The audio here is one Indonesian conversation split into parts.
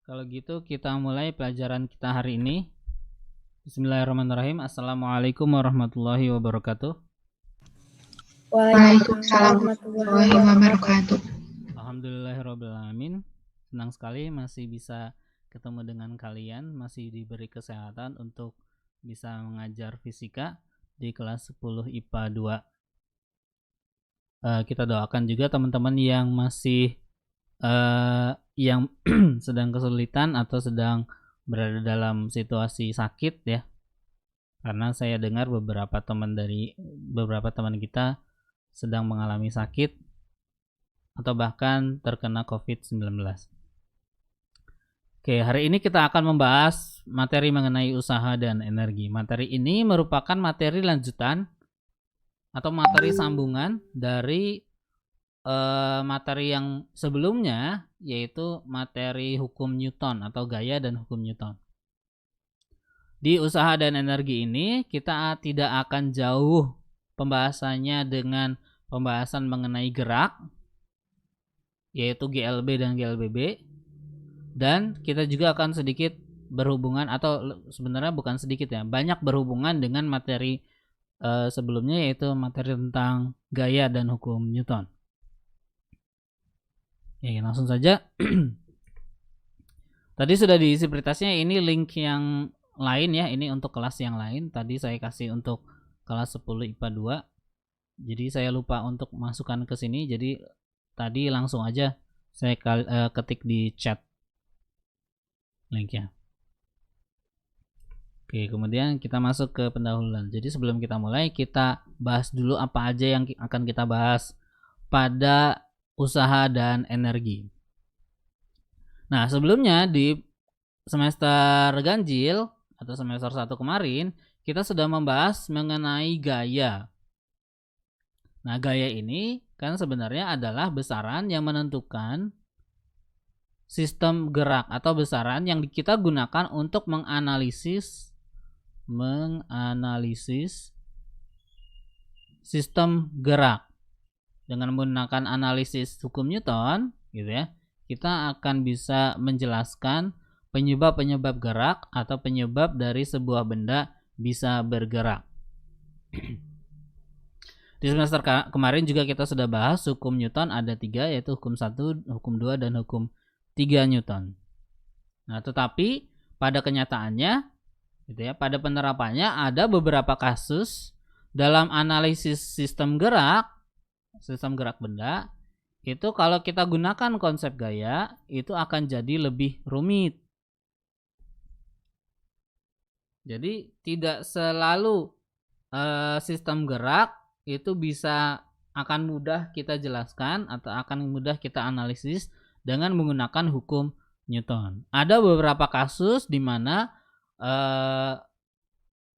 Kalau gitu kita mulai pelajaran kita hari ini. Bismillahirrahmanirrahim. Assalamualaikum warahmatullahi wabarakatuh. Waalaikumsalam warahmatullahi wabarakatuh. Alhamdulillahirrahmanirrahim. Senang sekali masih bisa ketemu dengan kalian, masih diberi kesehatan untuk bisa mengajar fisika di kelas 10 IPA 2. Kita doakan juga teman-teman yang masih yang sedang kesulitan atau sedang berada dalam situasi sakit ya. Karena saya dengar beberapa teman kita sedang mengalami sakit atau bahkan terkena COVID-19. Oke, hari ini kita akan membahas materi mengenai usaha dan energi. Materi ini merupakan materi lanjutan atau materi sambungan dari materi yang sebelumnya, yaitu materi hukum Newton atau gaya dan hukum Newton. Di usaha dan energi ini kita tidak akan jauh pembahasannya dengan pembahasan mengenai gerak, yaitu GLB dan GLBB, dan kita juga akan sedikit berhubungan, atau sebenarnya bukan sedikit ya, banyak berhubungan dengan materi sebelumnya, yaitu materi tentang gaya dan hukum Newton. Ya, langsung saja. Tadi sudah diisi peritasnya, ini link yang lain ya, ini untuk kelas yang lain. Tadi saya kasih untuk kelas 10 IPA 2. Jadi saya lupa untuk masukkan ke sini, jadi tadi langsung aja saya ketik di chat linknya. Oke, kemudian kita masuk ke pendahuluan. Jadi sebelum kita mulai, kita bahas dulu apa aja yang akan kita bahas pada usaha dan energi. Nah, sebelumnya di semester ganjil atau semester 1 kemarin, kita sudah membahas mengenai gaya. Nah, gaya ini kan sebenarnya adalah besaran yang menentukan sistem gerak atau besaran yang kita gunakan untuk menganalisis sistem gerak. Dengan menggunakan analisis hukum Newton, gitu ya, kita akan bisa menjelaskan penyebab-penyebab gerak atau penyebab dari sebuah benda bisa bergerak. Di semester kemarin juga kita sudah bahas hukum Newton ada 3, yaitu hukum 1, hukum 2, dan hukum 3 Newton. Nah, tetapi pada kenyataannya, gitu ya, pada penerapannya ada beberapa kasus dalam analisis sistem gerak benda, itu kalau kita gunakan konsep gaya, itu akan jadi lebih rumit. Jadi tidak selalu sistem gerak itu akan mudah kita jelaskan atau akan mudah kita analisis dengan menggunakan hukum Newton. Ada beberapa kasus di mana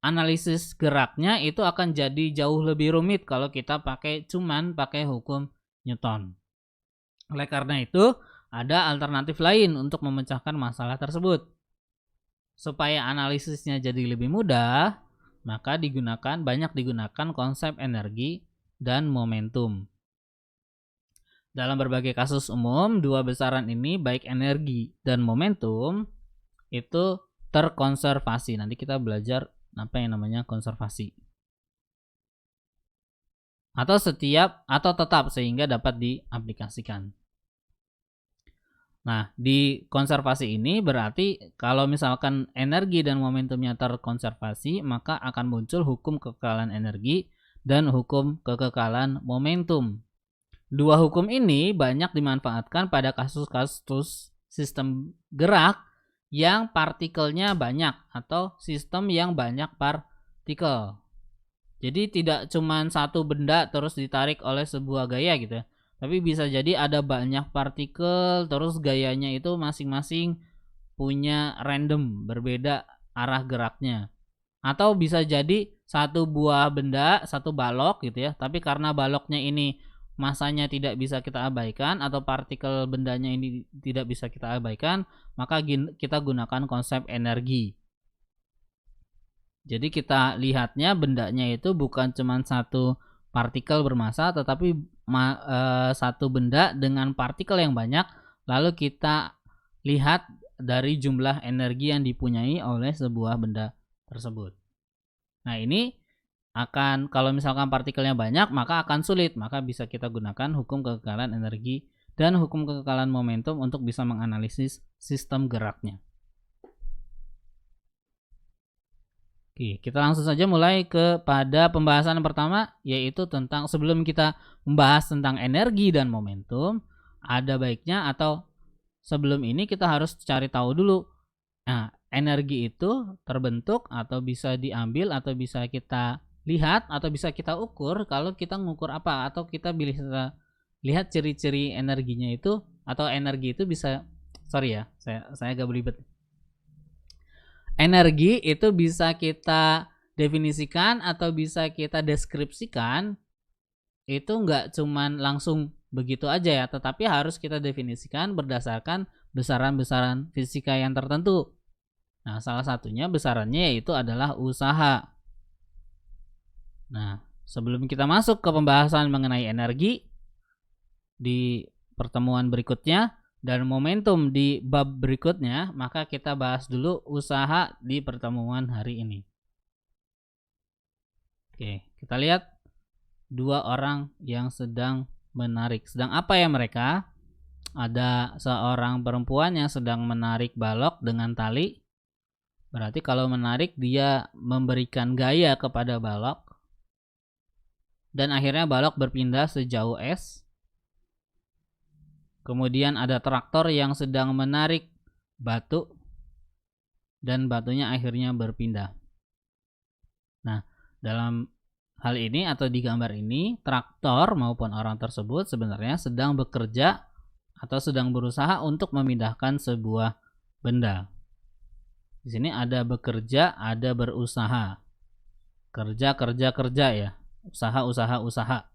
analisis geraknya itu akan jadi jauh lebih rumit kalau kita pakai hukum Newton. Oleh karena itu, ada alternatif lain untuk memecahkan masalah tersebut. Supaya analisisnya jadi lebih mudah, maka banyak digunakan konsep energi dan momentum. Dalam berbagai kasus umum, dua besaran ini, baik energi dan momentum, itu terkonservasi. Nanti kita belajar apa yang namanya konservasi. Atau tetap sehingga dapat diaplikasikan. Nah, di konservasi ini berarti kalau misalkan energi dan momentumnya terkonservasi, maka akan muncul hukum kekekalan energi dan hukum kekekalan momentum. Dua hukum ini banyak dimanfaatkan pada kasus-kasus sistem gerak yang partikelnya banyak atau sistem yang banyak partikel. Jadi tidak cuma satu benda terus ditarik oleh sebuah gaya gitu ya. Tapi bisa jadi ada banyak partikel terus gayanya itu masing-masing punya random, berbeda arah geraknya. Atau bisa jadi satu buah benda, satu balok gitu ya, tapi karena baloknya ini masanya tidak bisa kita abaikan atau partikel bendanya ini tidak bisa kita abaikan, maka kita gunakan konsep energi. Jadi kita lihatnya bendanya itu bukan cuma satu partikel bermassa, tetapi satu benda dengan partikel yang banyak, lalu kita lihat dari jumlah energi yang dipunyai oleh sebuah benda tersebut. Nah, ini akan, kalau misalkan partikelnya banyak maka akan sulit, maka bisa kita gunakan hukum kekekalan energi dan hukum kekekalan momentum untuk bisa menganalisis sistem geraknya. Oke, kita langsung saja mulai kepada pembahasan yang pertama, yaitu tentang, sebelum kita membahas tentang energi dan momentum, ada baiknya atau sebelum ini kita harus cari tahu dulu. Nah, energi itu terbentuk atau bisa diambil atau bisa kita lihat atau bisa kita ukur kalau kita mengukur apa, atau kita bisa lihat ciri-ciri energinya itu, atau energi itu bisa, sorry ya, saya agak belibet. Energi itu bisa kita definisikan atau bisa kita deskripsikan, itu nggak cuman langsung begitu aja ya, tetapi harus kita definisikan berdasarkan besaran-besaran fisika yang tertentu. Nah, salah satunya besarannya yaitu adalah usaha. Nah, sebelum kita masuk ke pembahasan mengenai energi di pertemuan berikutnya dan momentum di bab berikutnya, maka kita bahas dulu usaha di pertemuan hari ini. Oke, kita lihat dua orang yang sedang menarik. Sedang apa ya mereka? Ada seorang perempuan yang sedang menarik balok dengan tali. Berarti kalau menarik dia memberikan gaya kepada balok. Dan akhirnya balok berpindah sejauh S. Kemudian ada traktor yang sedang menarik batu dan batunya akhirnya berpindah. Nah, dalam hal ini atau di gambar ini, traktor maupun orang tersebut sebenarnya sedang bekerja atau sedang berusaha untuk memindahkan sebuah benda. Di sini ada bekerja, ada berusaha. Kerja, kerja, kerja ya. Usaha, usaha, usaha.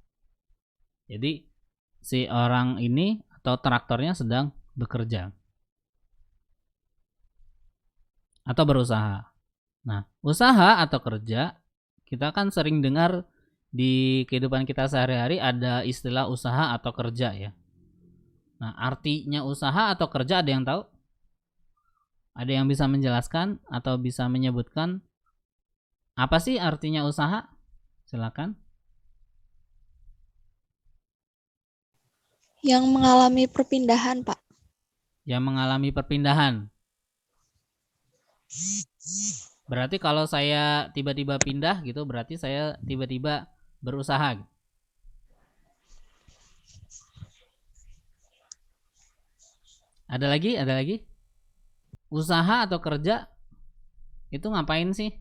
Jadi si orang ini atau traktornya sedang bekerja atau berusaha. Nah, usaha atau kerja kita kan sering dengar di kehidupan kita sehari-hari ada istilah usaha atau kerja ya. Nah, artinya usaha atau kerja ada yang tahu? Ada yang bisa menjelaskan atau bisa menyebutkan apa sih artinya usaha? Silakan. Yang mengalami perpindahan, Pak. Yang mengalami perpindahan. Berarti kalau saya tiba-tiba pindah gitu, berarti saya tiba-tiba berusaha. Ada lagi? Ada lagi? Usaha atau kerja itu ngapain sih?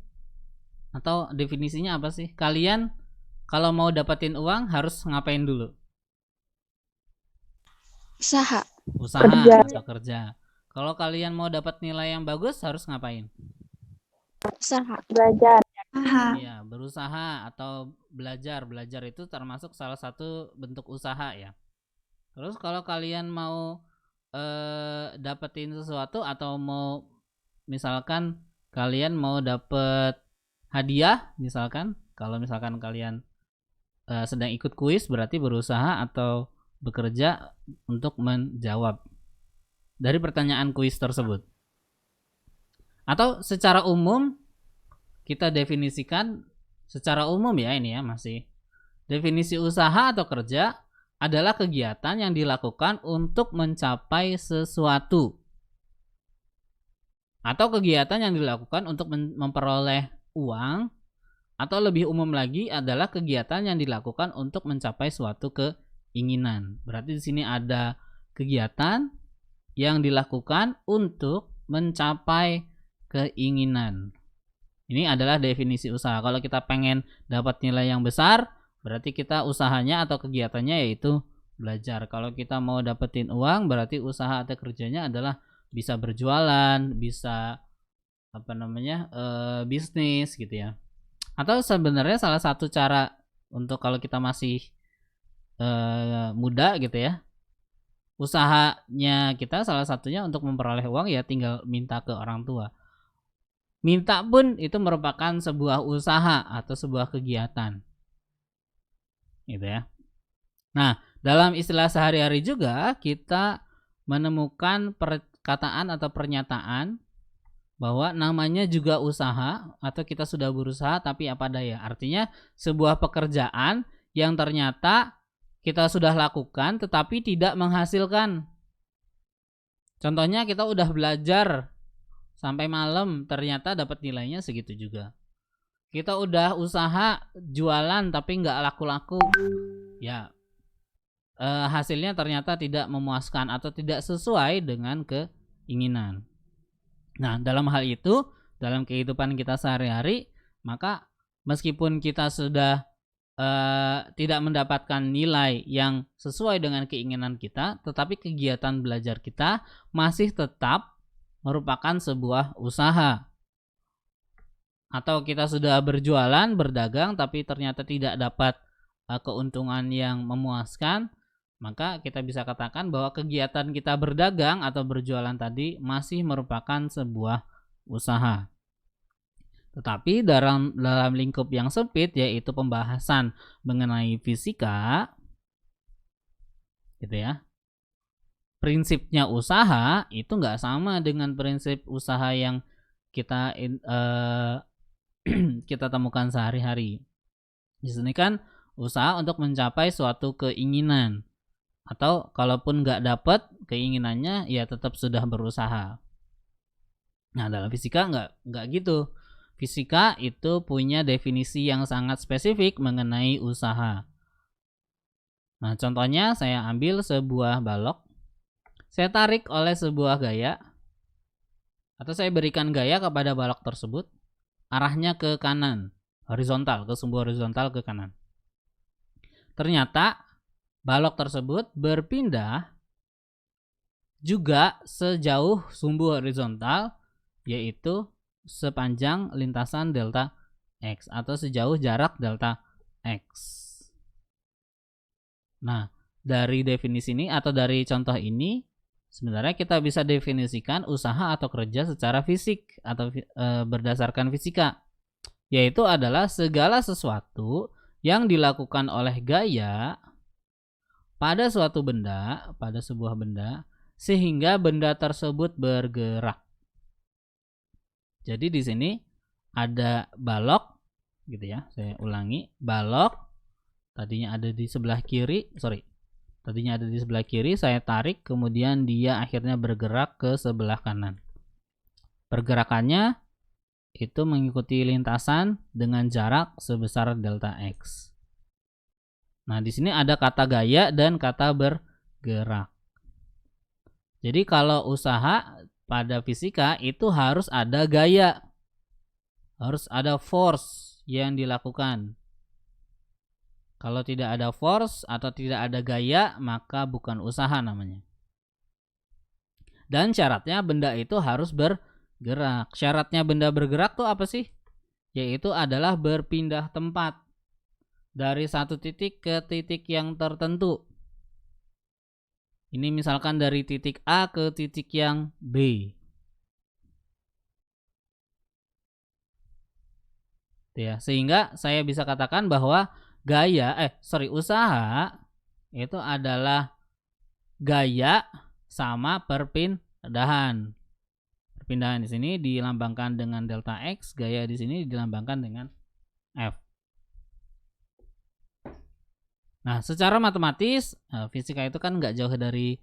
Atau definisinya apa sih? Kalian kalau mau dapetin uang harus ngapain dulu? Usaha. Usaha atau kerja. Kalau kalian mau dapat nilai yang bagus harus ngapain? Usaha. Belajar. Iya, berusaha atau belajar. Belajar itu termasuk salah satu bentuk usaha ya. Terus kalau kalian mau dapetin sesuatu atau mau misalkan kalian mau dapet hadiah, misalkan kalau misalkan kalian sedang ikut kuis, berarti berusaha atau bekerja untuk menjawab dari pertanyaan kuis tersebut. Atau secara umum kita definisikan secara umum ya, ini ya masih definisi usaha atau kerja adalah kegiatan yang dilakukan untuk mencapai sesuatu atau kegiatan yang dilakukan untuk memperoleh uang, atau lebih umum lagi adalah kegiatan yang dilakukan untuk mencapai suatu keinginan. Berarti di sini ada kegiatan yang dilakukan untuk mencapai keinginan. Ini adalah definisi usaha. Kalau kita pengen dapat nilai yang besar, berarti kita usahanya atau kegiatannya yaitu belajar. Kalau kita mau dapetin uang, berarti usaha atau kerjanya adalah bisa berjualan, bisa bisnis gitu ya. Atau sebenarnya salah satu cara untuk kalau kita masih muda gitu ya, usahanya kita salah satunya untuk memperoleh uang ya tinggal minta ke orang tua. Minta pun itu merupakan sebuah usaha atau sebuah kegiatan gitu ya. Nah, dalam istilah sehari-hari juga kita menemukan perkataan atau pernyataan bahwa namanya juga usaha atau kita sudah berusaha tapi apa daya. Artinya sebuah pekerjaan yang ternyata kita sudah lakukan tetapi tidak menghasilkan. Contohnya kita udah belajar sampai malam ternyata dapat nilainya segitu juga. Kita udah usaha jualan tapi nggak laku-laku. Ya, hasilnya ternyata tidak memuaskan atau tidak sesuai dengan keinginan. Nah, dalam hal itu, dalam kehidupan kita sehari-hari, maka meskipun kita sudah tidak mendapatkan nilai yang sesuai dengan keinginan kita, tetapi kegiatan belajar kita masih tetap merupakan sebuah usaha. Atau kita sudah berjualan, berdagang, tapi ternyata tidak dapat keuntungan yang memuaskan, maka kita bisa katakan bahwa kegiatan kita berdagang atau berjualan tadi masih merupakan sebuah usaha. Tetapi dalam lingkup yang sempit, yaitu pembahasan mengenai fisika, gitu ya, prinsipnya usaha itu nggak sama dengan prinsip usaha yang kita kita temukan sehari-hari. Di sini kan usaha untuk mencapai suatu keinginan. Atau kalaupun nggak dapat keinginannya, ya tetap sudah berusaha. Nah, dalam fisika nggak gitu. Fisika itu punya definisi yang sangat spesifik mengenai usaha. Nah, contohnya saya ambil sebuah balok. Saya tarik oleh sebuah gaya. Atau saya berikan gaya kepada balok tersebut. Arahnya ke kanan. Horizontal, ke sumbu horizontal ke kanan. Ternyata balok tersebut berpindah juga sejauh sumbu horizontal, yaitu sepanjang lintasan delta X atau sejauh jarak delta X. Nah, dari definisi ini atau dari contoh ini, sebenarnya kita bisa definisikan usaha atau kerja secara fisik atau berdasarkan fisika, yaitu adalah segala sesuatu yang dilakukan oleh gaya pada suatu benda, pada sebuah benda, sehingga benda tersebut bergerak. Jadi di sini ada balok, gitu ya. Saya ulangi, balok tadinya ada di sebelah kiri, saya tarik, kemudian dia akhirnya bergerak ke sebelah kanan. Pergerakannya itu mengikuti lintasan dengan jarak sebesar delta X. Nah, di sini ada kata gaya dan kata bergerak. Jadi kalau usaha pada fisika itu harus ada gaya. Harus ada force yang dilakukan. Kalau tidak ada force atau tidak ada gaya, maka bukan usaha namanya. Dan syaratnya benda itu harus bergerak. Syaratnya benda bergerak tuh apa sih? Yaitu adalah berpindah tempat dari satu titik ke titik yang tertentu. Ini misalkan dari titik A ke titik yang B. Ya, sehingga saya bisa katakan bahwa usaha itu adalah gaya sama perpindahan. Perpindahan di sini dilambangkan dengan delta X, gaya di sini dilambangkan dengan F. Nah, secara matematis, fisika itu kan nggak jauh dari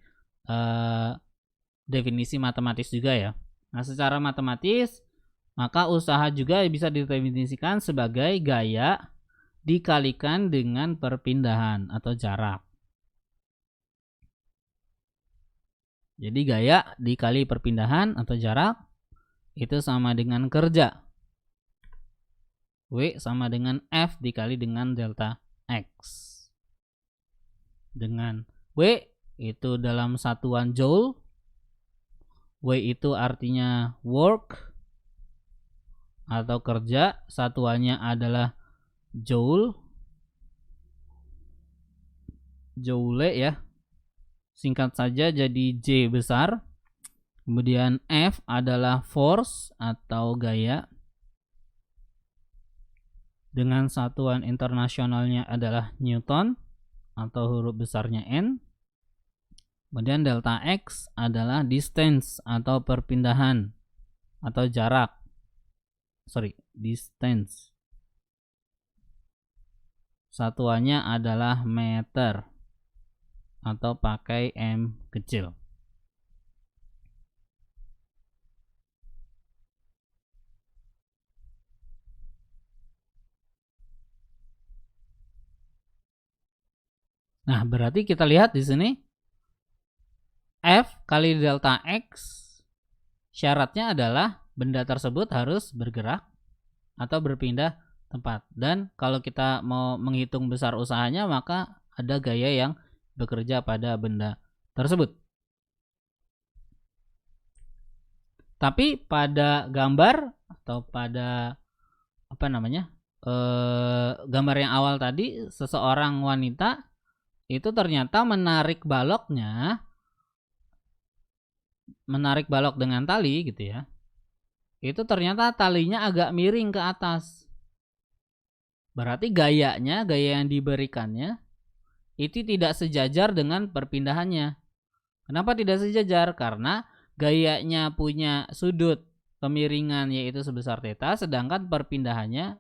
definisi matematis juga ya. Nah, secara matematis, maka usaha juga bisa didefinisikan sebagai gaya dikalikan dengan perpindahan atau jarak. Jadi gaya dikali perpindahan atau jarak itu sama dengan kerja. W sama dengan F dikali dengan delta X. Dengan W itu dalam satuan joule. W itu artinya work atau kerja, satuannya adalah joule. Joule ya. Singkat saja jadi J besar. Kemudian F adalah force atau gaya. Dengan satuan internasionalnya adalah Newton atau huruf besarnya N. Kemudian delta X adalah distance atau perpindahan atau jarak. Distance. Satuannya adalah meter atau pakai M kecil. Nah, berarti kita lihat di sini F kali delta X syaratnya adalah benda tersebut harus bergerak atau berpindah tempat. Dan kalau kita mau menghitung besar usahanya, maka ada gaya yang bekerja pada benda tersebut. Tapi pada gambar atau pada gambar yang awal tadi, seseorang wanita itu ternyata menarik balok dengan tali gitu ya. Itu ternyata talinya agak miring ke atas. Berarti gaya yang diberikannya itu tidak sejajar dengan perpindahannya. Kenapa tidak sejajar? Karena gayanya punya sudut kemiringan yaitu sebesar theta, sedangkan perpindahannya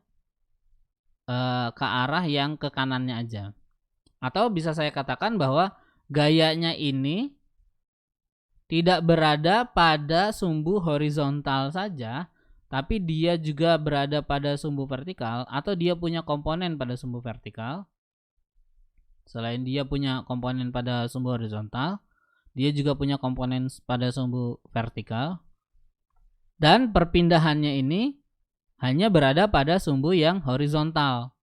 ke arah yang ke kanannya aja. Atau bisa saya katakan bahwa gayanya ini tidak berada pada sumbu horizontal saja, tapi dia juga berada pada sumbu vertikal, atau dia punya komponen pada sumbu vertikal. Selain dia punya komponen pada sumbu horizontal, dia juga punya komponen pada sumbu vertikal. Dan perpindahannya ini hanya berada pada sumbu yang horizontal.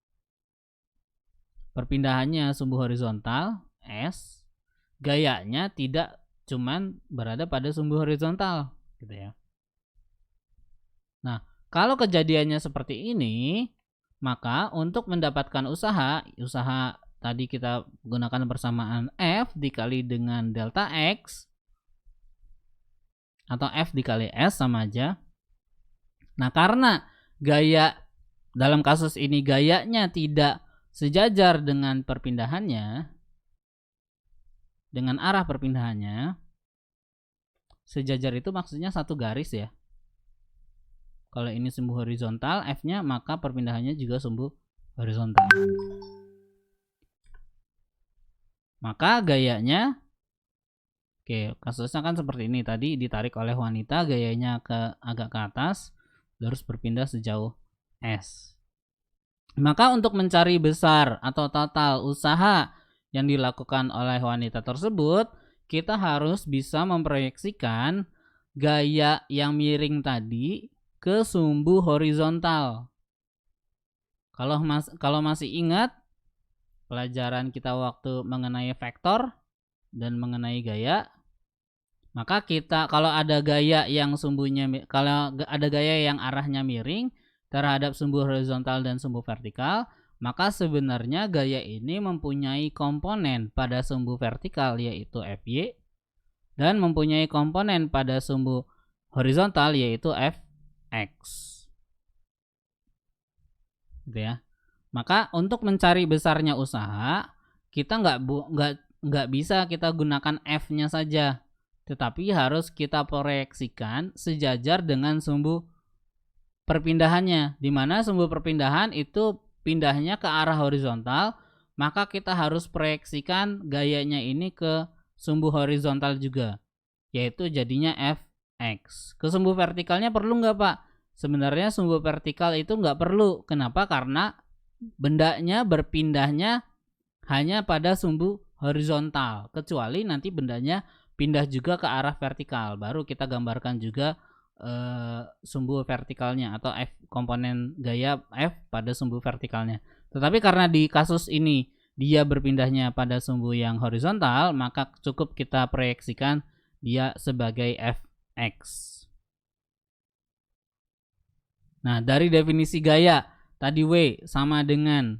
Perpindahannya sumbu horizontal, S, gayanya tidak cuman berada pada sumbu horizontal gitu ya. Nah, kalau kejadiannya seperti ini, maka untuk mendapatkan usaha tadi kita gunakan persamaan F dikali dengan delta X atau F dikali S sama aja. Nah, karena gaya dalam kasus ini gayanya tidak sejajar dengan perpindahannya, dengan arah perpindahannya, sejajar itu maksudnya satu garis ya. Kalau ini sumbu horizontal F-nya, maka perpindahannya juga sumbu horizontal. Maka gayanya, kasusnya kan seperti ini. Tadi ditarik oleh wanita, gayanya agak ke atas, terus berpindah sejauh S. Maka untuk mencari besar atau total usaha yang dilakukan oleh wanita tersebut, kita harus bisa memproyeksikan gaya yang miring tadi ke sumbu horizontal. Kalau masih ingat pelajaran kita waktu mengenai vektor dan mengenai gaya, maka kalau ada gaya yang arahnya miring terhadap sumbu horizontal dan sumbu vertikal, maka sebenarnya gaya ini mempunyai komponen pada sumbu vertikal yaitu Fy dan mempunyai komponen pada sumbu horizontal yaitu Fx. Gitu ya. Maka untuk mencari besarnya usaha, kita nggak bisa kita gunakan F-nya saja, tetapi harus kita proyeksikan sejajar dengan sumbu perpindahannya, di mana sumbu perpindahan itu pindahnya ke arah horizontal, maka kita harus proyeksikan gayanya ini ke sumbu horizontal juga, yaitu jadinya Fx. Ke sumbu vertikalnya perlu nggak Pak? Sebenarnya sumbu vertikal itu nggak perlu. Kenapa? Karena bendanya berpindahnya hanya pada sumbu horizontal, kecuali nanti bendanya pindah juga ke arah vertikal, baru kita gambarkan juga sumbu vertikalnya atau F, komponen gaya F pada sumbu vertikalnya. Tetapi karena di kasus ini dia berpindahnya pada sumbu yang horizontal, maka cukup kita proyeksikan dia sebagai Fx. Nah, dari definisi gaya tadi W sama dengan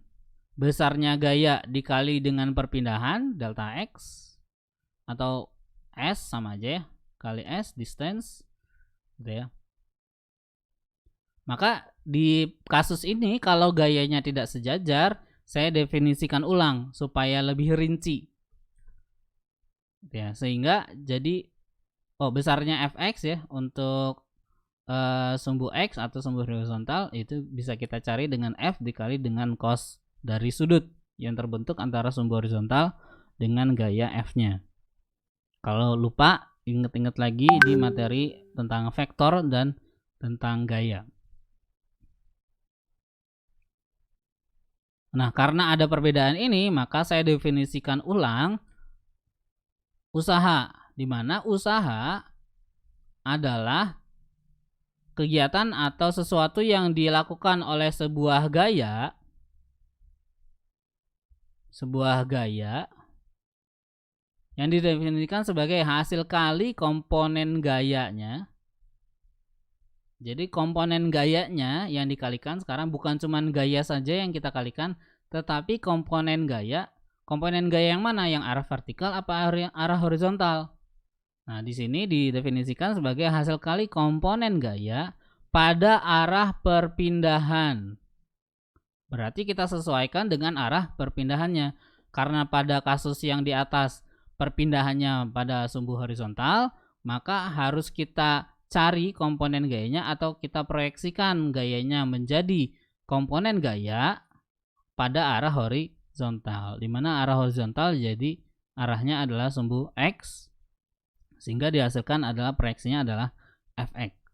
besarnya gaya dikali dengan perpindahan delta X, atau S sama aja ya, kali S distance gitu ya. Maka di kasus ini kalau gayanya tidak sejajar, saya definisikan ulang supaya lebih rinci. Ya, sehingga jadi besarnya fx ya untuk sumbu x atau sumbu horizontal itu bisa kita cari dengan f dikali dengan cos dari sudut yang terbentuk antara sumbu horizontal dengan gaya f-nya. Kalau lupa, inget-inget lagi di materi tentang vektor dan tentang gaya. Nah, karena ada perbedaan ini, maka saya definisikan ulang usaha, di mana usaha adalah kegiatan atau sesuatu yang dilakukan oleh sebuah gaya yang didefinisikan sebagai hasil kali komponen gayanya. Jadi komponen gayanya yang dikalikan sekarang bukan cuma gaya saja yang kita kalikan, tetapi komponen gaya yang mana? Yang arah vertikal apa arah horizontal? Nah, di sini didefinisikan sebagai hasil kali komponen gaya pada arah perpindahan. Berarti kita sesuaikan dengan arah perpindahannya. Karena pada kasus yang di atas perpindahannya pada sumbu horizontal, maka harus kita cari komponen gayanya atau kita proyeksikan gayanya menjadi komponen gaya pada arah horizontal. Di mana arah horizontal jadi arahnya adalah sumbu X, sehingga dihasilkan adalah proyeksinya adalah fx.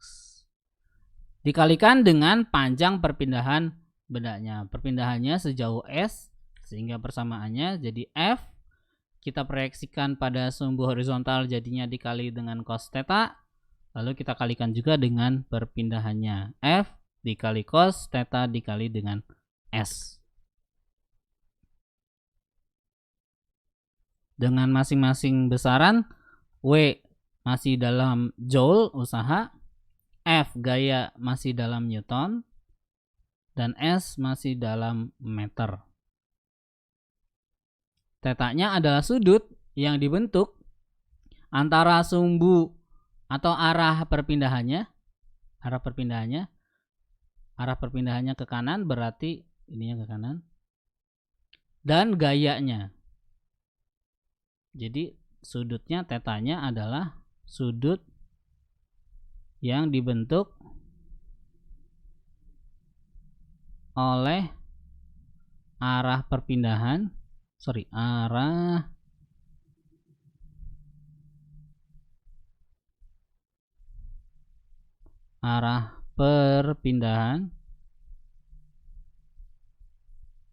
Dikalikan dengan panjang perpindahan bedanya. Perpindahannya sejauh S, sehingga persamaannya jadi f. Kita proyeksikan pada sumbu horizontal jadinya dikali dengan cos theta. Lalu kita kalikan juga dengan perpindahannya. F dikali cos theta dikali dengan S. Dengan masing-masing besaran, W masih dalam joule usaha, F gaya masih dalam Newton, dan S masih dalam meter. Tetanya adalah sudut yang dibentuk antara sumbu atau arah perpindahannya ke kanan, berarti ininya ke kanan, dan gayanya. Jadi sudutnya tetanya adalah sudut yang dibentuk oleh arah perpindahan, arah perpindahan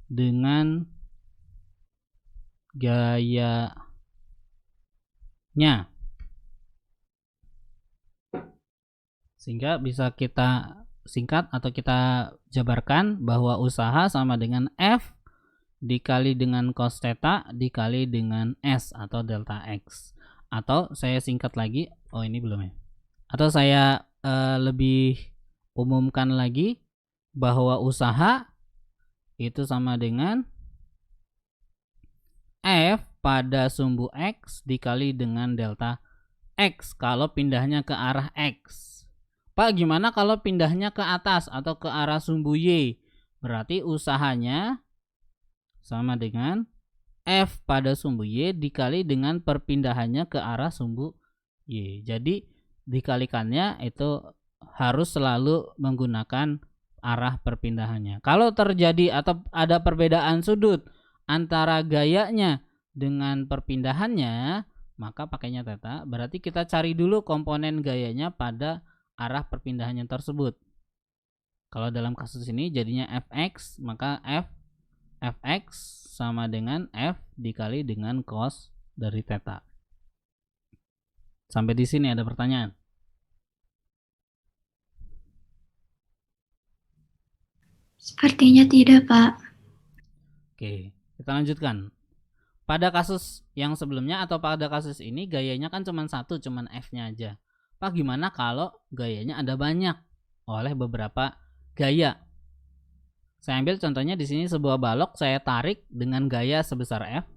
dengan gayanya. Sehingga bisa kita singkat atau kita jabarkan bahwa usaha sama dengan F dikali dengan cos theta dikali dengan S atau delta X. Atau saya singkat lagi, ini belum ya. Atau saya lebih umumkan lagi bahwa usaha itu sama dengan F pada sumbu X dikali dengan delta X kalau pindahnya ke arah X. Pak, gimana kalau pindahnya ke atas atau ke arah sumbu Y? Berarti usahanya sama dengan F pada sumbu Y dikali dengan perpindahannya ke arah sumbu Y. Jadi dikalikannya itu harus selalu menggunakan arah perpindahannya. Kalau terjadi atau ada perbedaan sudut antara gayanya dengan perpindahannya, maka pakainya theta. Berarti kita cari dulu komponen gayanya pada arah perpindahannya tersebut. Kalau dalam kasus ini jadinya fx, maka fx sama dengan f dikali dengan cos dari theta. Sampai di sini ada pertanyaan? Sepertinya tidak, Pak. Oke, kita lanjutkan. Pada kasus yang sebelumnya atau pada kasus ini gayanya kan cuma satu, cuma f-nya aja. Pak, gimana kalau gayanya ada banyak oleh beberapa gaya? Saya ambil contohnya di sini sebuah balok saya tarik dengan gaya sebesar F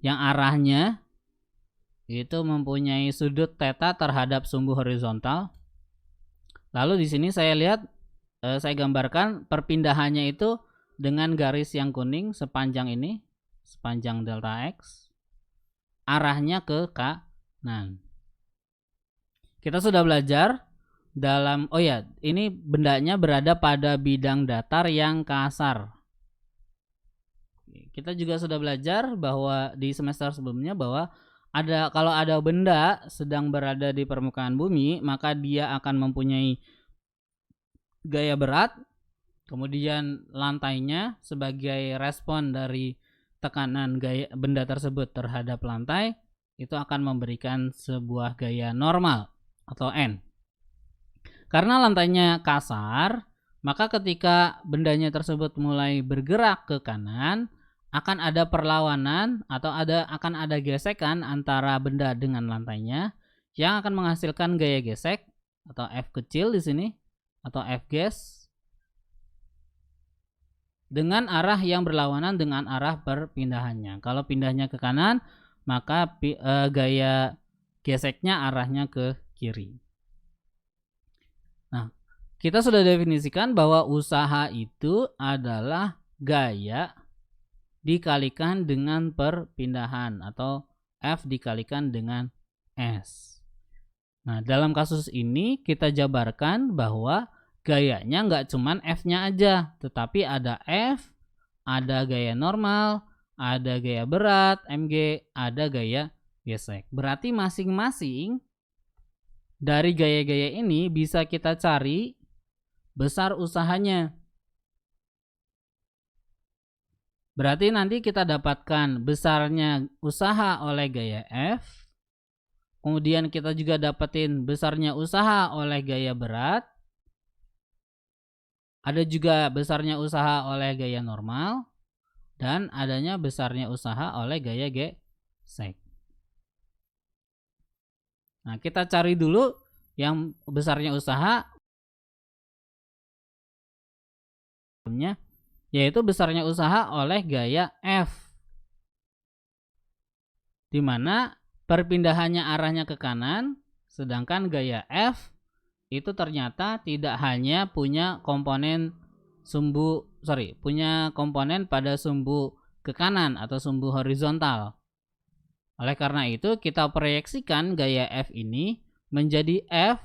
yang arahnya itu mempunyai sudut theta terhadap sumbu horizontal. Lalu di sini saya lihat saya gambarkan perpindahannya itu dengan garis yang kuning sepanjang ini, sepanjang delta X. arahnya ke kanan. Kita sudah belajar dalam, ini bendanya berada pada bidang datar yang kasar. Kita juga sudah belajar bahwa di semester sebelumnya bahwa kalau ada benda sedang berada di permukaan bumi, maka dia akan mempunyai gaya berat, kemudian lantainya sebagai respon dari tekanan benda tersebut terhadap lantai itu akan memberikan sebuah gaya normal atau N. Karena lantainya kasar, maka ketika bendanya tersebut mulai bergerak ke kanan, akan ada perlawanan atau akan ada gesekan antara benda dengan lantainya yang akan menghasilkan gaya gesek atau F kecil di sini atau F ges dengan arah yang berlawanan dengan arah perpindahannya. Kalau pindahnya ke kanan, maka gaya geseknya arahnya ke kiri. Nah, kita sudah definisikan bahwa usaha itu adalah gaya dikalikan dengan perpindahan atau F dikalikan dengan S. Nah, dalam kasus ini kita jabarkan bahwa gayanya nggak cuman F-nya aja, tetapi ada F, ada gaya normal, ada gaya berat, MG, ada gaya gesek. Berarti masing-masing dari gaya-gaya ini bisa kita cari besar usahanya. Berarti nanti kita dapatkan besarnya usaha oleh gaya F. Kemudian kita juga dapetin besarnya usaha oleh gaya berat. Ada juga besarnya usaha oleh gaya normal. Dan adanya besarnya usaha oleh gaya gesek. Nah, kita cari dulu yang besarnya usaha, yaitu besarnya usaha oleh gaya F, di mana perpindahannya arahnya ke kanan, sedangkan gaya F itu ternyata tidak hanya punya komponen pada sumbu ke kanan atau sumbu horizontal. Oleh karena itu kita proyeksikan gaya F ini menjadi F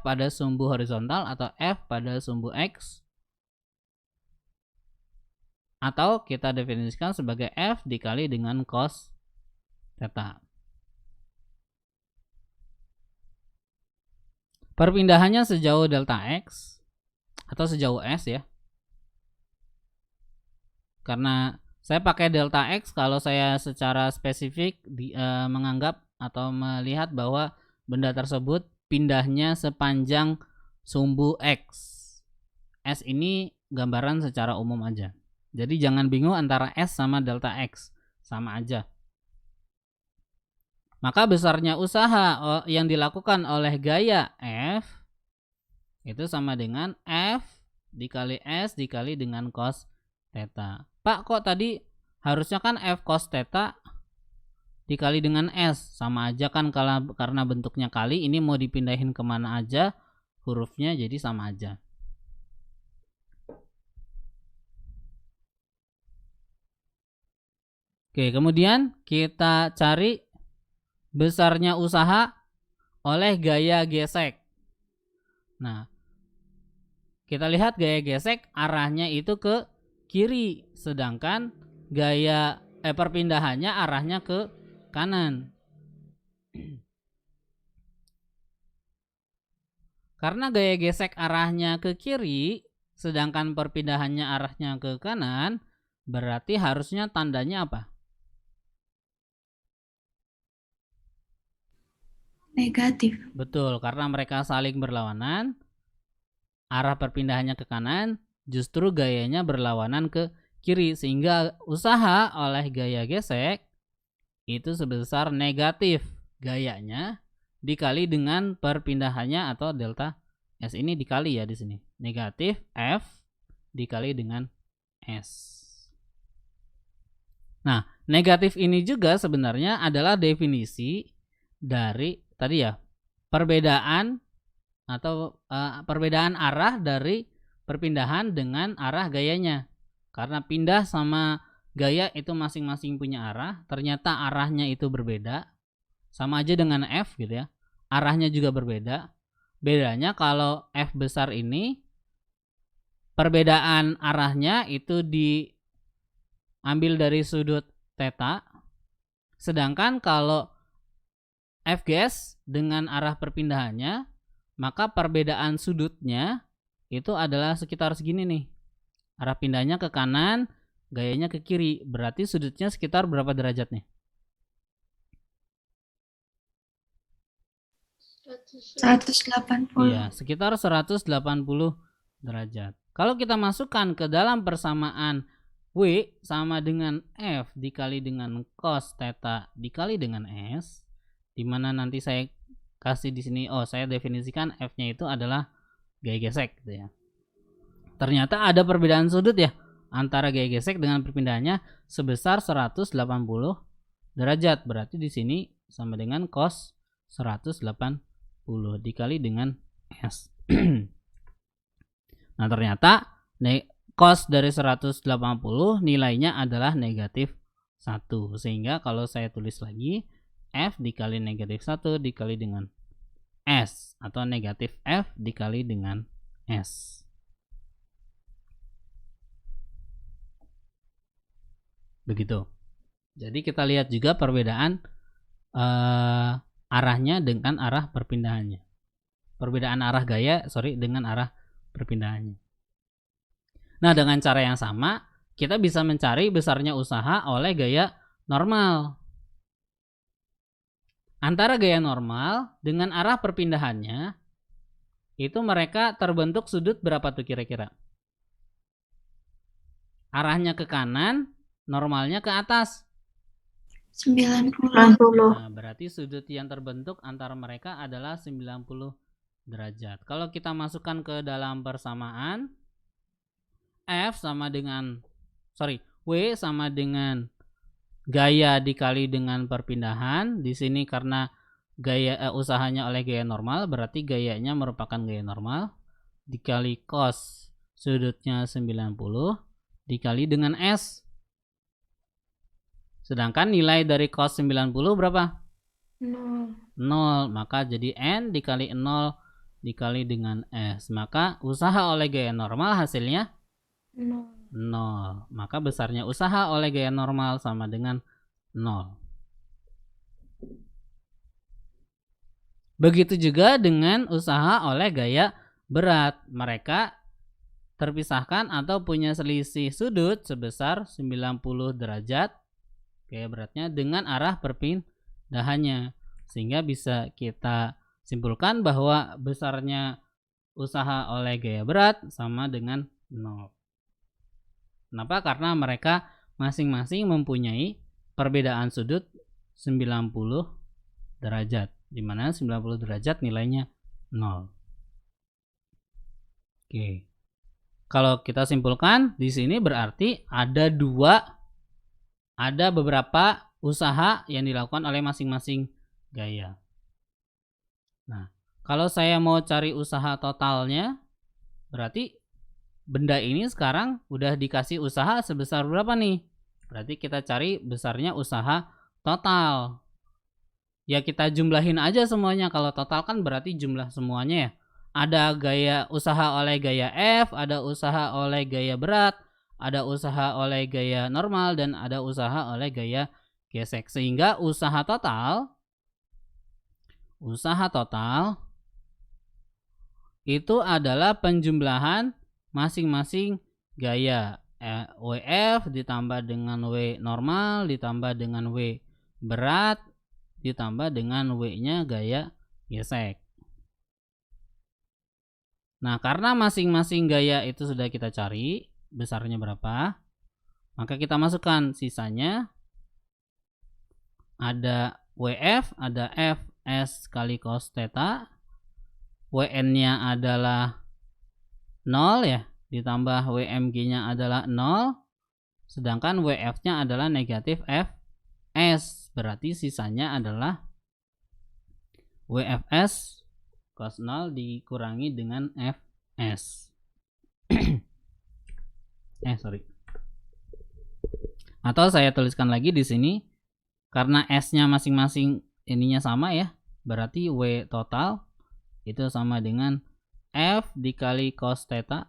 pada sumbu horizontal atau F pada sumbu X, atau kita definisikan sebagai F dikali dengan cos theta. Perpindahannya sejauh delta X atau sejauh S ya. Karena saya pakai delta X kalau saya secara spesifik menganggap atau melihat bahwa benda tersebut pindahnya sepanjang sumbu X. S ini gambaran secara umum aja. Jadi jangan bingung antara S sama delta X, sama aja. Maka besarnya usaha yang dilakukan oleh gaya F itu sama dengan F dikali S dikali dengan cos theta. Pak, kok tadi harusnya kan F cos theta dikali dengan S, sama aja kan karena bentuknya kali, ini mau dipindahin kemana aja hurufnya jadi sama aja. Oke, kemudian kita cari besarnya usaha oleh gaya gesek. Nah, kita lihat gaya gesek arahnya itu ke kiri, sedangkan gaya perpindahannya arahnya ke kanan. Karena gaya gesek arahnya ke kiri, sedangkan perpindahannya arahnya ke kanan, berarti harusnya tandanya apa? Negatif. Betul, karena mereka saling berlawanan, arah perpindahannya ke kanan, justru gayanya berlawanan ke kiri, sehingga usaha oleh gaya gesek itu sebesar negatif gayanya dikali dengan perpindahannya atau delta S. Ini dikali ya di sini. Negatif F dikali dengan S. Nah, negatif ini juga sebenarnya adalah definisi dari tadi ya, perbedaan atau perbedaan arah dari perpindahan dengan arah gayanya. Karena pindah sama gaya itu masing-masing punya arah, ternyata arahnya itu berbeda, sama aja dengan F gitu ya, arahnya juga berbeda. Bedanya kalau F besar ini perbedaan arahnya itu diambil dari sudut theta, sedangkan kalau FGS dengan arah perpindahannya, maka perbedaan sudutnya itu adalah sekitar segini nih. Arah pindahnya ke kanan, gayanya ke kiri, berarti sudutnya sekitar berapa derajat nih? 180. Iya, sekitar 180 derajat. Kalau kita masukkan ke dalam persamaan W sama dengan F dikali dengan cos theta dikali dengan S, di mana nanti saya kasih di sini, saya definisikan F-nya itu adalah gaya gesek gitu ya. Ternyata ada perbedaan sudut ya antara gaya gesek dengan perpindahannya sebesar 180 derajat. Berarti di sini sama dengan cos 180 dikali dengan S. Nah, ternyata cos dari 180 nilainya adalah negatif 1. Sehingga kalau saya tulis lagi, F dikali negatif 1 dikali dengan S, atau negatif F dikali dengan S. Begitu. Jadi kita lihat juga perbedaan arahnya dengan arah perpindahannya. Perbedaan arah gaya, dengan arah perpindahannya. Nah, dengan cara yang sama, kita bisa mencari besarnya usaha oleh gaya normal. Antara gaya normal dengan arah perpindahannya, itu mereka terbentuk sudut berapa tuh kira-kira? Arahnya ke kanan, normalnya ke atas. 90. Nah, berarti sudut yang terbentuk antara mereka adalah 90 derajat. Kalau kita masukkan ke dalam persamaan, W sama dengan gaya dikali dengan perpindahan. Di sini karena gaya usahanya oleh gaya normal, berarti gayanya merupakan gaya normal dikali cos sudutnya 90 dikali dengan S. Sedangkan nilai dari cos 90 berapa? 0. Maka jadi N dikali 0 dikali dengan S. Maka usaha oleh gaya normal hasilnya 0. Maka besarnya usaha oleh gaya normal sama dengan 0. Begitu juga dengan usaha oleh gaya berat. Mereka terpisahkan atau punya selisih sudut sebesar 90 derajat gaya beratnya dengan arah perpindahannya, sehingga bisa kita simpulkan bahwa besarnya usaha oleh gaya berat sama dengan 0. Kenapa? Karena mereka masing-masing mempunyai perbedaan sudut 90 derajat, di mana 90 derajat nilainya 0. Oke. Kalau kita simpulkan di sini berarti ada beberapa usaha yang dilakukan oleh masing-masing gaya. Nah, kalau saya mau cari usaha totalnya, berarti benda ini sekarang udah dikasih usaha sebesar berapa nih? Berarti kita cari besarnya usaha total. Ya kita jumlahin aja semuanya. Kalau total kan berarti jumlah semuanya ya. Ada gaya usaha oleh gaya F, ada usaha oleh gaya berat, ada usaha oleh gaya normal, dan ada usaha oleh gaya gesek. Sehingga usaha total itu adalah penjumlahan masing-masing gaya. WF ditambah dengan W normal ditambah dengan W berat ditambah dengan W-nya gaya gesek. Nah, karena masing-masing gaya itu sudah kita cari besarnya berapa, maka kita masukkan sisanya. Ada WF, ada Fs kali cos theta, Wn-nya adalah 0 ya, ditambah Wmg-nya adalah 0, sedangkan Wf-nya adalah negatif Fs, berarti sisanya adalah Wfs cos 0 dikurangi dengan Fs. Atau saya tuliskan lagi di sini, karena S-nya masing-masing ininya sama ya, berarti W total itu sama dengan F dikali cos theta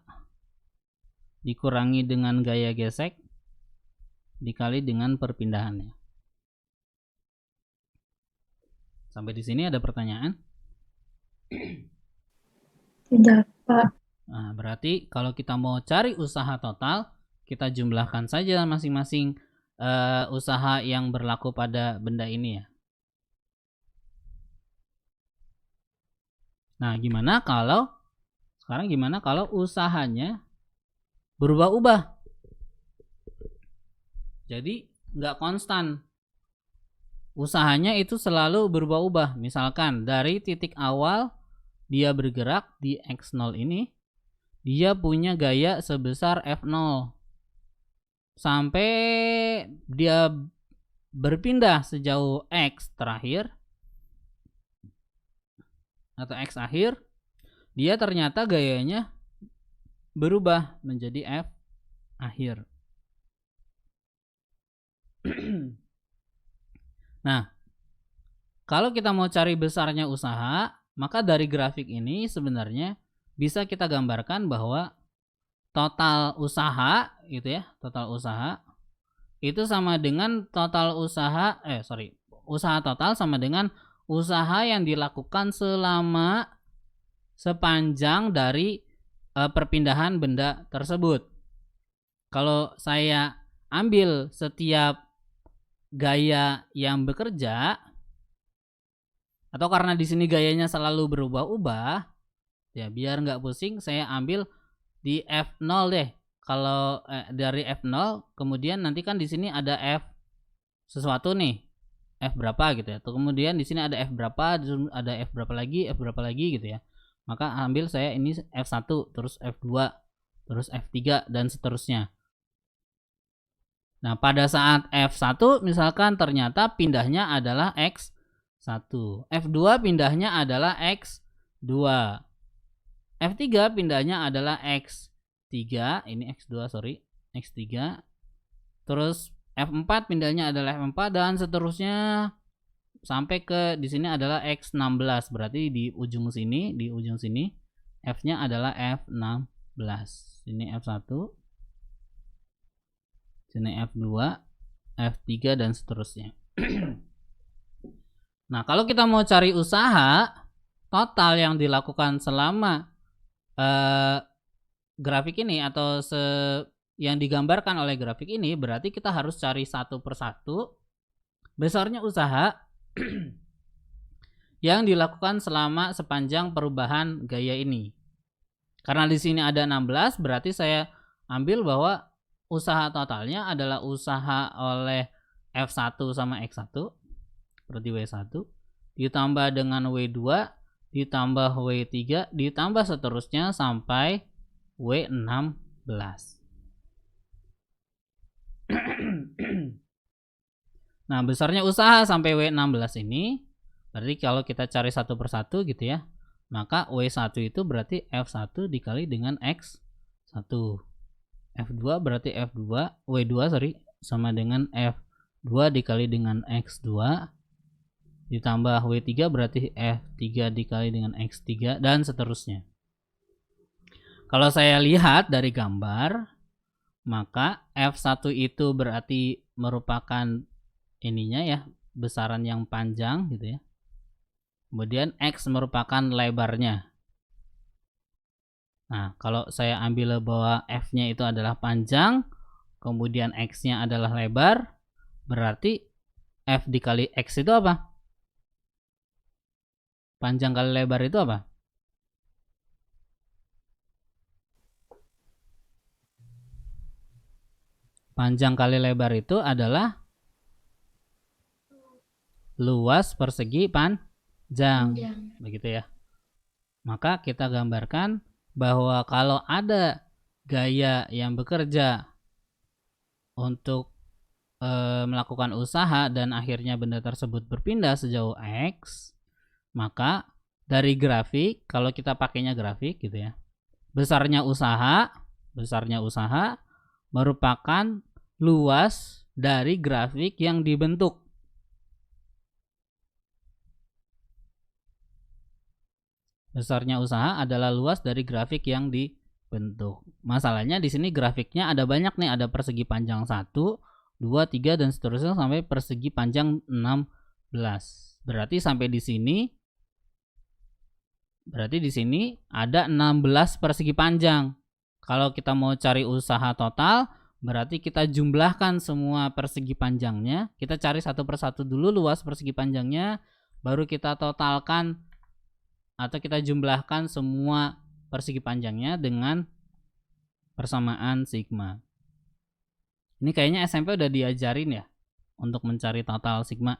dikurangi dengan gaya gesek dikali dengan perpindahannya. Sampai di sini ada pertanyaan? Tidak, Pak. Nah, berarti kalau kita mau cari usaha total, kita jumlahkan saja masing-masing usaha yang berlaku pada benda ini ya. Nah, sekarang gimana kalau usahanya berubah-ubah? Jadi nggak konstan. Usahanya itu selalu berubah-ubah. Misalkan dari titik awal dia bergerak di X0 ini, dia punya gaya sebesar F0. Sampai dia berpindah sejauh X terakhir atau X akhir, dia ternyata gayanya berubah menjadi F akhir. Nah, kalau kita mau cari besarnya usaha, maka dari grafik ini sebenarnya bisa kita gambarkan bahwa total usaha gitu ya, total usaha itu sama dengan total usaha usaha total sama dengan usaha yang dilakukan sepanjang dari perpindahan benda tersebut. Kalau saya ambil setiap gaya yang bekerja, atau karena di sini gayanya selalu berubah-ubah, ya biar nggak pusing, saya ambil di F0 deh. Kalau dari F0, kemudian nanti kan di sini ada F sesuatu nih, F berapa gitu ya. Kemudian di sini ada F berapa, ada F berapa lagi gitu ya. Maka ambil saya ini F1, terus F2, terus F3 dan seterusnya. Nah, pada saat F1 misalkan ternyata pindahnya adalah X1. F2 pindahnya adalah X2. F3 pindahnya adalah X3. Ini X2, X3. Terus F4 pindahnya adalah F4 dan seterusnya sampai ke di sini adalah X16. Berarti di ujung sini F-nya adalah F16. Ini F1. Sini F2, F3 dan seterusnya. Nah, kalau kita mau cari usaha total yang dilakukan selama grafik ini atau yang digambarkan oleh grafik ini, berarti kita harus cari satu persatu besarnya usaha yang dilakukan selama sepanjang perubahan gaya ini. Karena di sini ada 16, berarti saya ambil bahwa usaha totalnya adalah usaha oleh F1 sama X1 berarti W1 ditambah dengan W2 ditambah W3 ditambah seterusnya sampai W16. Nah, besarnya usaha sampai W16 ini berarti kalau kita cari satu persatu gitu ya, maka W1 itu berarti F1 dikali dengan X1. F2 berarti W2 sama dengan F2 dikali dengan X2 ditambah W3 berarti F3 dikali dengan X3 dan seterusnya. Kalau saya lihat dari gambar, maka F1 itu berarti merupakan ininya ya, besaran yang panjang gitu ya. Kemudian X merupakan lebarnya. Nah, kalau saya ambil bahwa F-nya itu adalah panjang, kemudian X-nya adalah lebar, berarti F dikali X itu apa? Panjang kali lebar itu apa? Panjang kali lebar itu adalah luas persegi panjang. Begitu ya. Maka kita gambarkan bahwa kalau ada gaya yang bekerja untuk melakukan usaha dan akhirnya benda tersebut berpindah sejauh X, maka dari grafik, kalau kita pakainya grafik gitu ya, besarnya usaha merupakan luas dari grafik yang dibentuk. Besarnya usaha adalah luas dari grafik yang dibentuk. Masalahnya di sini grafiknya ada banyak nih, ada persegi panjang 1, 2, 3 dan seterusnya sampai persegi panjang 16. Berarti sampai di sini ada 16 persegi panjang. Kalau kita mau cari usaha total, berarti kita jumlahkan semua persegi panjangnya. Kita cari satu persatu dulu luas persegi panjangnya, baru kita totalkan atau kita jumlahkan semua persegi panjangnya dengan persamaan sigma. Ini kayaknya SMP udah diajarin ya untuk mencari total sigma.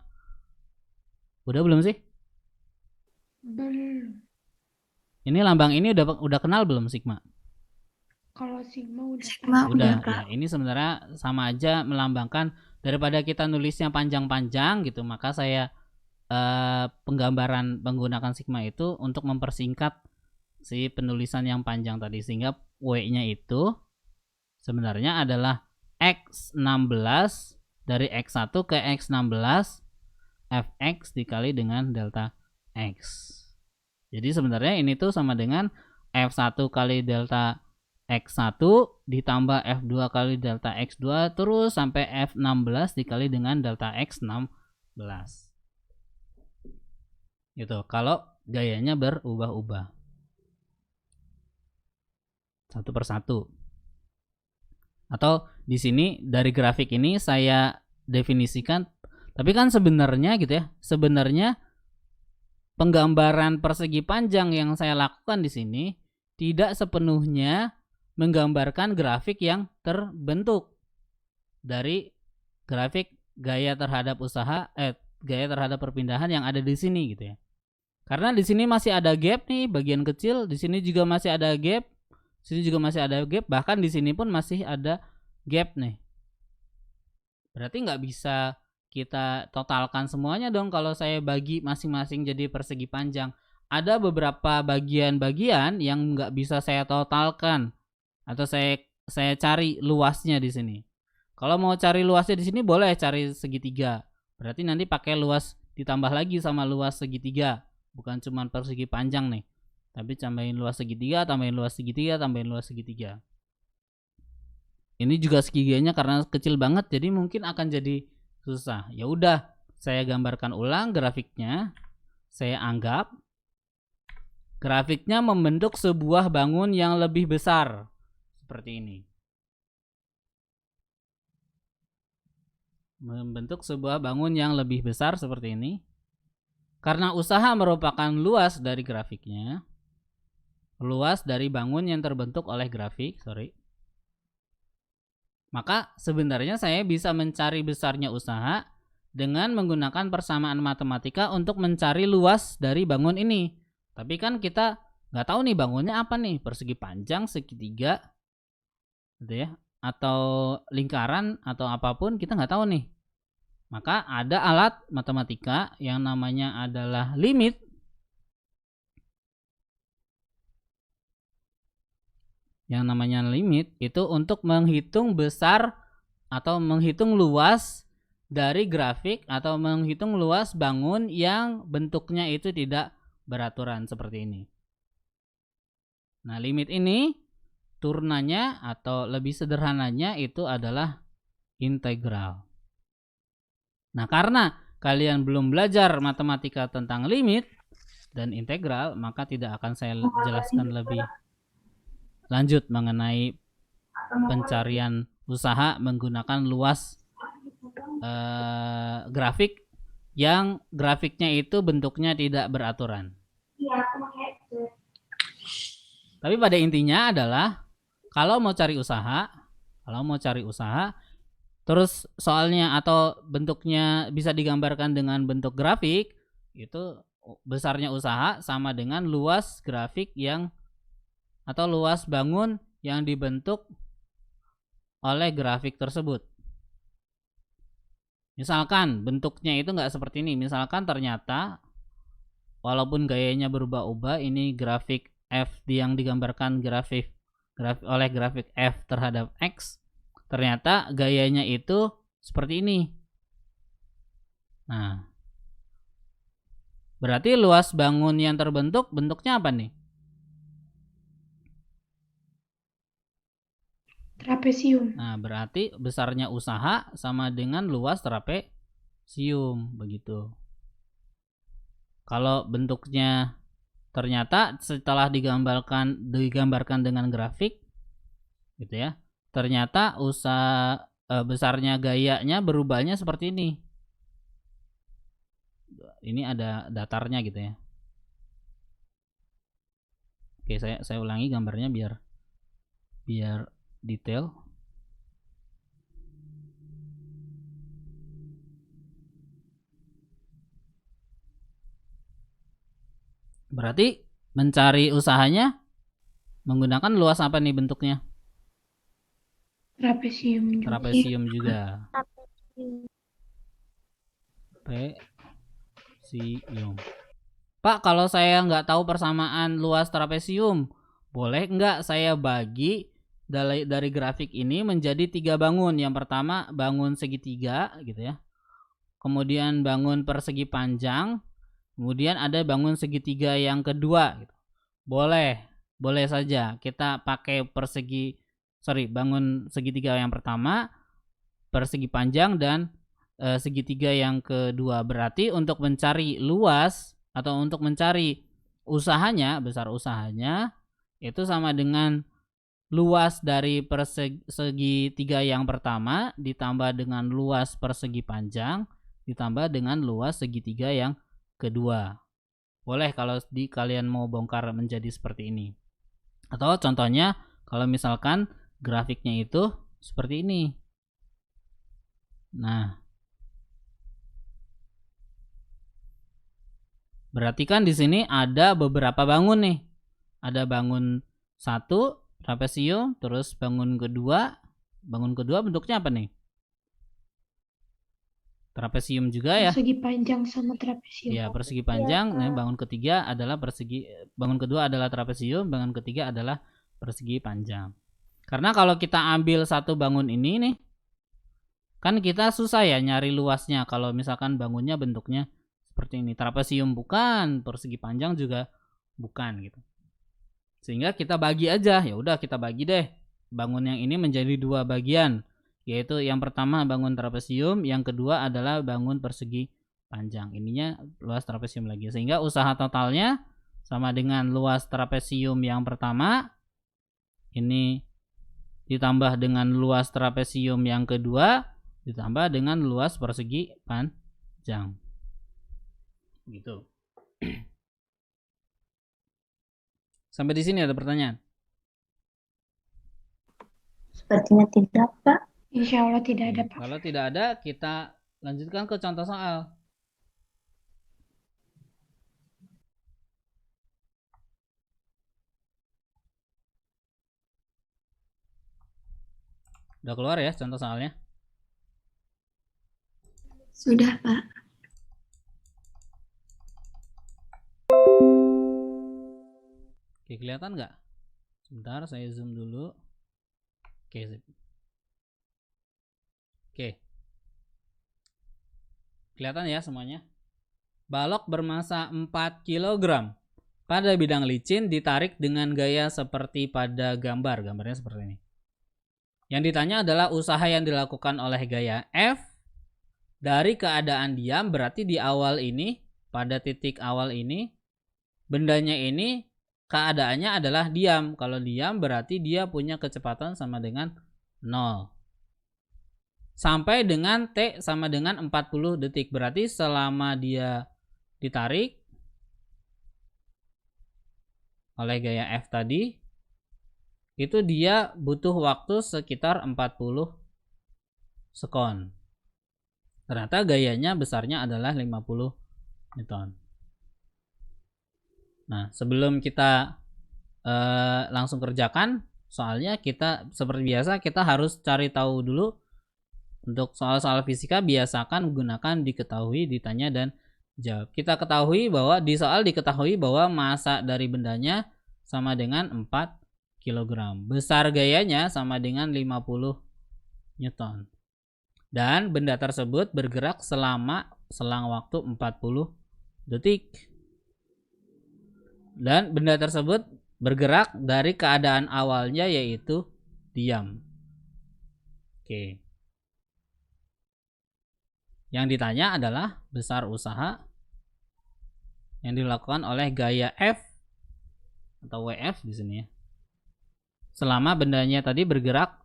Udah belum sih? Belum. Ini lambang ini udah kenal belum sigma? Kalau sigma udah. Sigma Udah Kak. ya. Ini sebenarnya sama aja melambangkan, daripada kita nulisnya panjang-panjang gitu, maka saya penggambaran menggunakan sigma itu untuk mempersingkat si penulisan yang panjang tadi, sehingga W-nya itu sebenarnya adalah X16 dari X1 ke X16 Fx dikali dengan delta X. Jadi sebenarnya ini tuh sama dengan F1 kali delta X1 ditambah F2 kali delta X2 terus sampai F16 dikali dengan delta X16. Gitu. Kalau gayanya berubah-ubah. Satu persatu. Atau di sini dari grafik ini saya definisikan, tapi kan sebenarnya gitu ya, sebenarnya penggambaran persegi panjang yang saya lakukan di sini tidak sepenuhnya menggambarkan grafik yang terbentuk dari grafik gaya terhadap usaha, gaya terhadap perpindahan yang ada di sini gitu ya. Karena di sini masih ada gap nih, bagian kecil, di sini juga masih ada gap, sini juga masih ada gap, bahkan di sini pun masih ada gap nih. Berarti nggak bisa kita totalkan semuanya dong kalau saya bagi masing-masing jadi persegi panjang. Ada beberapa bagian-bagian yang nggak bisa saya totalkan atau saya cari luasnya di sini. Kalau mau cari luasnya di sini boleh cari segitiga. Berarti nanti pakai luas ditambah lagi sama luas segitiga. Bukan cuma persegi panjang nih, tapi tambahin luas segitiga, tambahin luas segitiga, tambahin luas segitiga. Ini juga segiganya karena kecil banget, jadi mungkin akan jadi susah. Ya udah, saya gambarkan ulang grafiknya. Saya anggap grafiknya membentuk sebuah bangun yang lebih besar seperti ini. Membentuk sebuah bangun yang lebih besar seperti ini. Karena usaha merupakan luas dari grafiknya, luas dari bangun yang terbentuk oleh grafik, maka sebenarnya saya bisa mencari besarnya usaha dengan menggunakan persamaan matematika untuk mencari luas dari bangun ini. Tapi kan kita nggak tahu nih bangunnya apa nih, persegi panjang, segitiga, gitu ya, atau lingkaran atau apapun, kita nggak tahu nih. Maka ada alat matematika yang namanya adalah limit. Yang namanya limit itu untuk menghitung besar atau menghitung luas dari grafik atau menghitung luas bangun yang bentuknya itu tidak beraturan seperti ini. Nah, limit ini turnanya atau lebih sederhananya itu adalah integral. Nah, karena kalian belum belajar matematika tentang limit dan integral, maka tidak akan saya jelaskan lebih lanjut mengenai pencarian usaha menggunakan luas grafik yang grafiknya itu bentuknya tidak beraturan. Tapi pada intinya adalah kalau mau cari usaha, terus soalnya atau bentuknya bisa digambarkan dengan bentuk grafik, itu besarnya usaha sama dengan luas grafik yang atau luas bangun yang dibentuk oleh grafik tersebut. Misalkan bentuknya itu nggak seperti ini. Misalkan ternyata walaupun gayanya berubah-ubah, ini grafik F yang digambarkan oleh grafik F terhadap X, ternyata gayanya itu seperti ini. Nah, berarti luas bangun yang terbentuk bentuknya apa nih? Trapesium. Nah, berarti besarnya usaha sama dengan luas trapesium, begitu. Kalau bentuknya ternyata setelah digambarkan dengan grafik gitu ya, ternyata besarnya gayanya berubahnya seperti ini. Ini ada datarnya gitu ya. Oke, saya ulangi gambarnya biar detail. Berarti mencari usahanya menggunakan luas apa nih bentuknya? Trapesium juga. Trapesium juga. Trapesium. Pak, kalau saya nggak tahu persamaan luas trapesium, boleh nggak saya bagi dari grafik ini menjadi 3 bangun? Yang pertama bangun segitiga gitu ya. Kemudian bangun persegi panjang. Kemudian ada bangun segitiga yang kedua gitu. Boleh saja kita pakai bangun segitiga yang pertama, persegi panjang, dan segitiga yang kedua. Berarti untuk mencari luas atau untuk mencari usahanya, besar usahanya, itu sama dengan luas dari persegitiga yang pertama ditambah dengan luas persegi panjang ditambah dengan luas segitiga yang kedua. Boleh kalau kalian mau bongkar menjadi seperti ini. Atau contohnya kalau misalkan grafiknya itu seperti ini. Nah, berarti kan di sini ada beberapa bangun nih. Ada bangun 1 trapesium, terus bangun kedua bentuknya apa nih? Trapesium juga ya. Persegi panjang sama trapesium. Ya, persegi panjang. Nah, bangun kedua adalah trapesium, bangun ketiga adalah persegi panjang. Karena kalau kita ambil satu bangun ini nih, kan kita susah ya nyari luasnya kalau misalkan bangunnya bentuknya seperti ini. Trapesium bukan, persegi panjang juga bukan gitu. Sehingga kita bagi aja. Ya udah, kita bagi deh bangun yang ini menjadi 2 bagian. Yaitu yang pertama bangun trapesium, yang kedua adalah bangun persegi panjang. Ininya luas trapesium lagi. Sehingga usaha totalnya sama dengan luas trapesium yang pertama ini ditambah dengan luas trapesium yang kedua ditambah dengan luas persegi panjang. Gitu. Sampai di sini ada pertanyaan? Sepertinya tidak, Pak. Insya Allah tidak ada, Pak. Kalau tidak ada, kita lanjutkan ke contoh soal. Udah keluar ya contoh soalnya? Sudah, Pak. Oke, kelihatan nggak? Sebentar, saya zoom dulu. Oke, sip. Oke. Kelihatan ya semuanya? Balok bermasa 4 kg pada bidang licin ditarik dengan gaya seperti pada gambar. Gambarnya seperti ini. Yang ditanya adalah usaha yang dilakukan oleh gaya F dari keadaan diam, berarti di awal ini, pada titik awal ini, bendanya ini keadaannya adalah diam. Kalau diam berarti dia punya kecepatan sama dengan 0. Sampai dengan T sama dengan 40 detik. Berarti selama dia ditarik oleh gaya F tadi, itu dia butuh waktu sekitar 40 sekon. Ternyata gayanya besarnya adalah 50 Newton. Nah, sebelum kita langsung kerjakan soalnya, kita seperti biasa kita harus cari tahu dulu. Untuk soal-soal fisika biasakan menggunakan diketahui, ditanya, dan jawab. Kita ketahui bahwa di soal diketahui bahwa massa dari bendanya sama dengan 4 kg. Besar gayanya sama dengan 50 Newton. Dan benda tersebut bergerak selama selang waktu 40 detik. Dan benda tersebut bergerak dari keadaan awalnya yaitu diam. Oke. Yang ditanya adalah besar usaha yang dilakukan oleh gaya F atau WF di sini ya. Selama bendanya tadi bergerak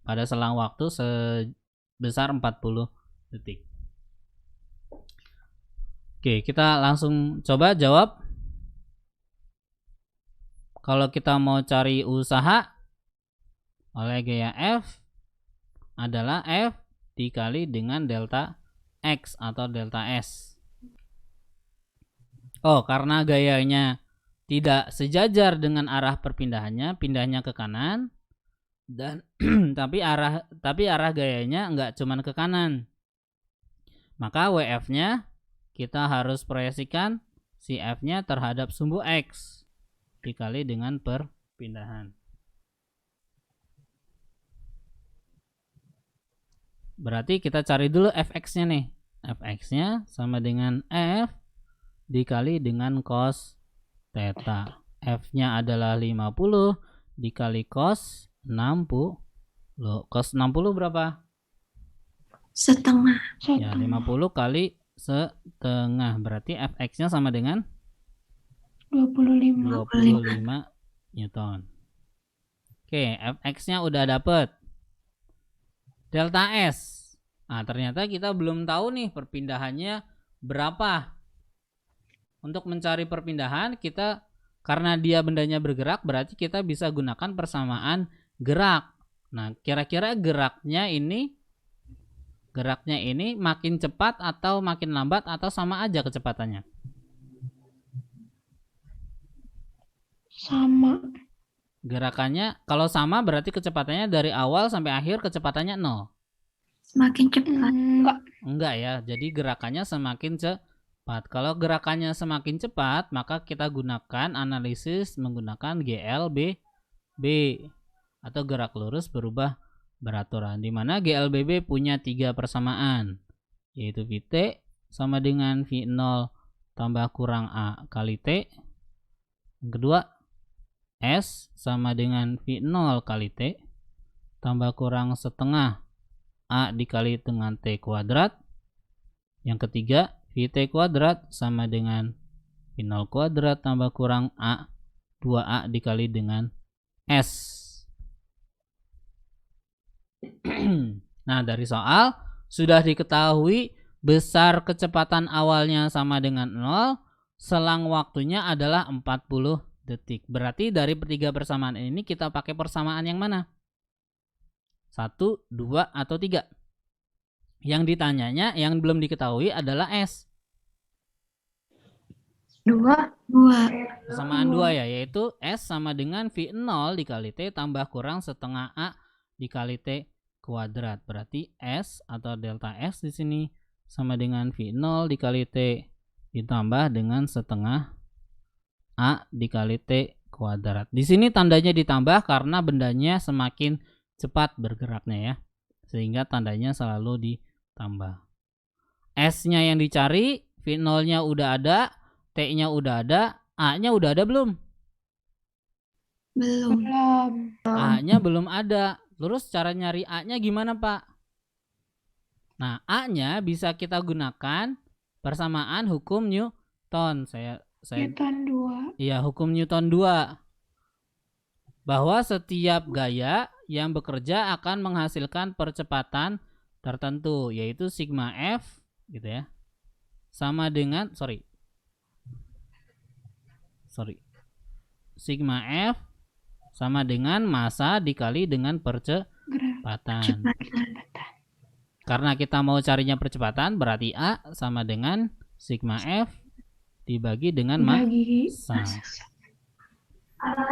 pada selang waktu sebesar 40 detik. Oke, kita langsung coba jawab. Kalau kita mau cari usaha oleh gaya F adalah F dikali dengan delta X atau delta S. Oh, karena gayanya tidak sejajar dengan arah perpindahannya, pindahnya ke kanan, dan tapi arah gayanya nggak cuman ke kanan. Maka WF-nya kita harus proyeksikan si F-nya terhadap sumbu X dikali dengan perpindahan. Berarti kita cari dulu Fx-nya nih. Fx-nya sama dengan F dikali dengan cos theta. F-nya adalah 50 dikali cos 60. Loh, cos 60 berapa? Setengah. Ya, 50 kali setengah. Berarti Fx-nya sama dengan 25. 25 Newton. Oke, Fx-nya udah dapet. Delta S. Nah, ternyata kita belum tahu nih perpindahannya berapa. Untuk mencari perpindahan, kita karena dia bendanya bergerak, berarti kita bisa gunakan persamaan gerak. Nah, kira-kira geraknya ini makin cepat atau makin lambat atau sama aja kecepatannya? Sama. Gerakannya kalau sama berarti kecepatannya dari awal sampai akhir kecepatannya 0. Semakin cepat. Enggak. Ya, jadi gerakannya semakin cepat. Kalau gerakannya semakin cepat, maka kita gunakan analisis menggunakan GLBB atau gerak lurus berubah beraturan, di mana GLBB punya 3 persamaan, yaitu Vt sama dengan V0 tambah kurang A kali T. Yang kedua, S sama dengan V0 kali T tambah kurang setengah A dikali dengan T kuadrat. Yang ketiga, Vt kuadrat sama dengan V0 kuadrat tambah kurang A 2A dikali dengan S. Nah, dari soal sudah diketahui besar kecepatan awalnya sama dengan 0, selang waktunya adalah 40 detik. Berarti dari tiga persamaan ini kita pakai persamaan yang mana? 1, 2, atau 3? Yang ditanyanya yang belum diketahui adalah S. 2. Persamaan 2 ya, yaitu S sama dengan V0 dikali T tambah kurang setengah A dikali T kuadrat. Berarti S atau delta S di sini sama dengan V0 dikali T ditambah dengan setengah A dikali T kuadrat. Di sini tandanya ditambah karena bendanya semakin cepat bergeraknya ya, sehingga tandanya selalu ditambah. S-nya yang dicari, V0-nya udah ada, T-nya udah ada, A-nya udah ada belum? Belum. A-nya belum ada. Terus cara nyari A-nya gimana, Pak? Nah, A-nya bisa kita gunakan persamaan hukum Newton. Newton 2. Iya, hukum Newton 2. Bahwa setiap gaya yang bekerja akan menghasilkan percepatan tertentu, yaitu sigma F gitu ya. Sama dengan sigma F sama dengan massa dikali dengan percepatan. Karena kita mau carinya percepatan, berarti A sama dengan sigma F dibagi dengan massa.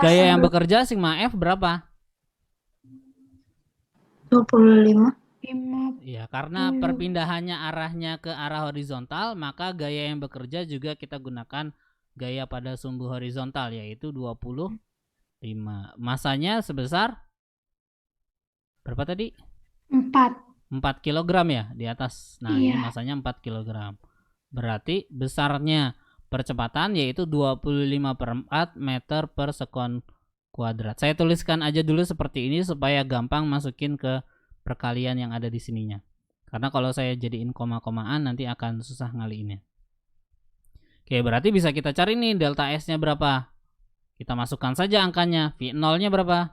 Gaya yang bekerja sigma F berapa? 25. Ya, karena perpindahannya arahnya ke arah horizontal, maka gaya yang bekerja juga kita gunakan gaya pada sumbu horizontal, yaitu 25. Masanya sebesar berapa tadi? 4. 4 kilogram ya di atas. Nah, ini Iya. masanya 4 kilogram. Berarti besarnya percepatan yaitu 25/4 meter per sekon kuadrat. Saya tuliskan aja dulu seperti ini supaya gampang masukin ke perkalian yang ada di sininya. Karena kalau saya jadiin koma-komaan nanti akan susah ngaliinnya. Oke, berarti bisa kita cari nih delta S-nya berapa. Kita masukkan saja angkanya. V0-nya berapa?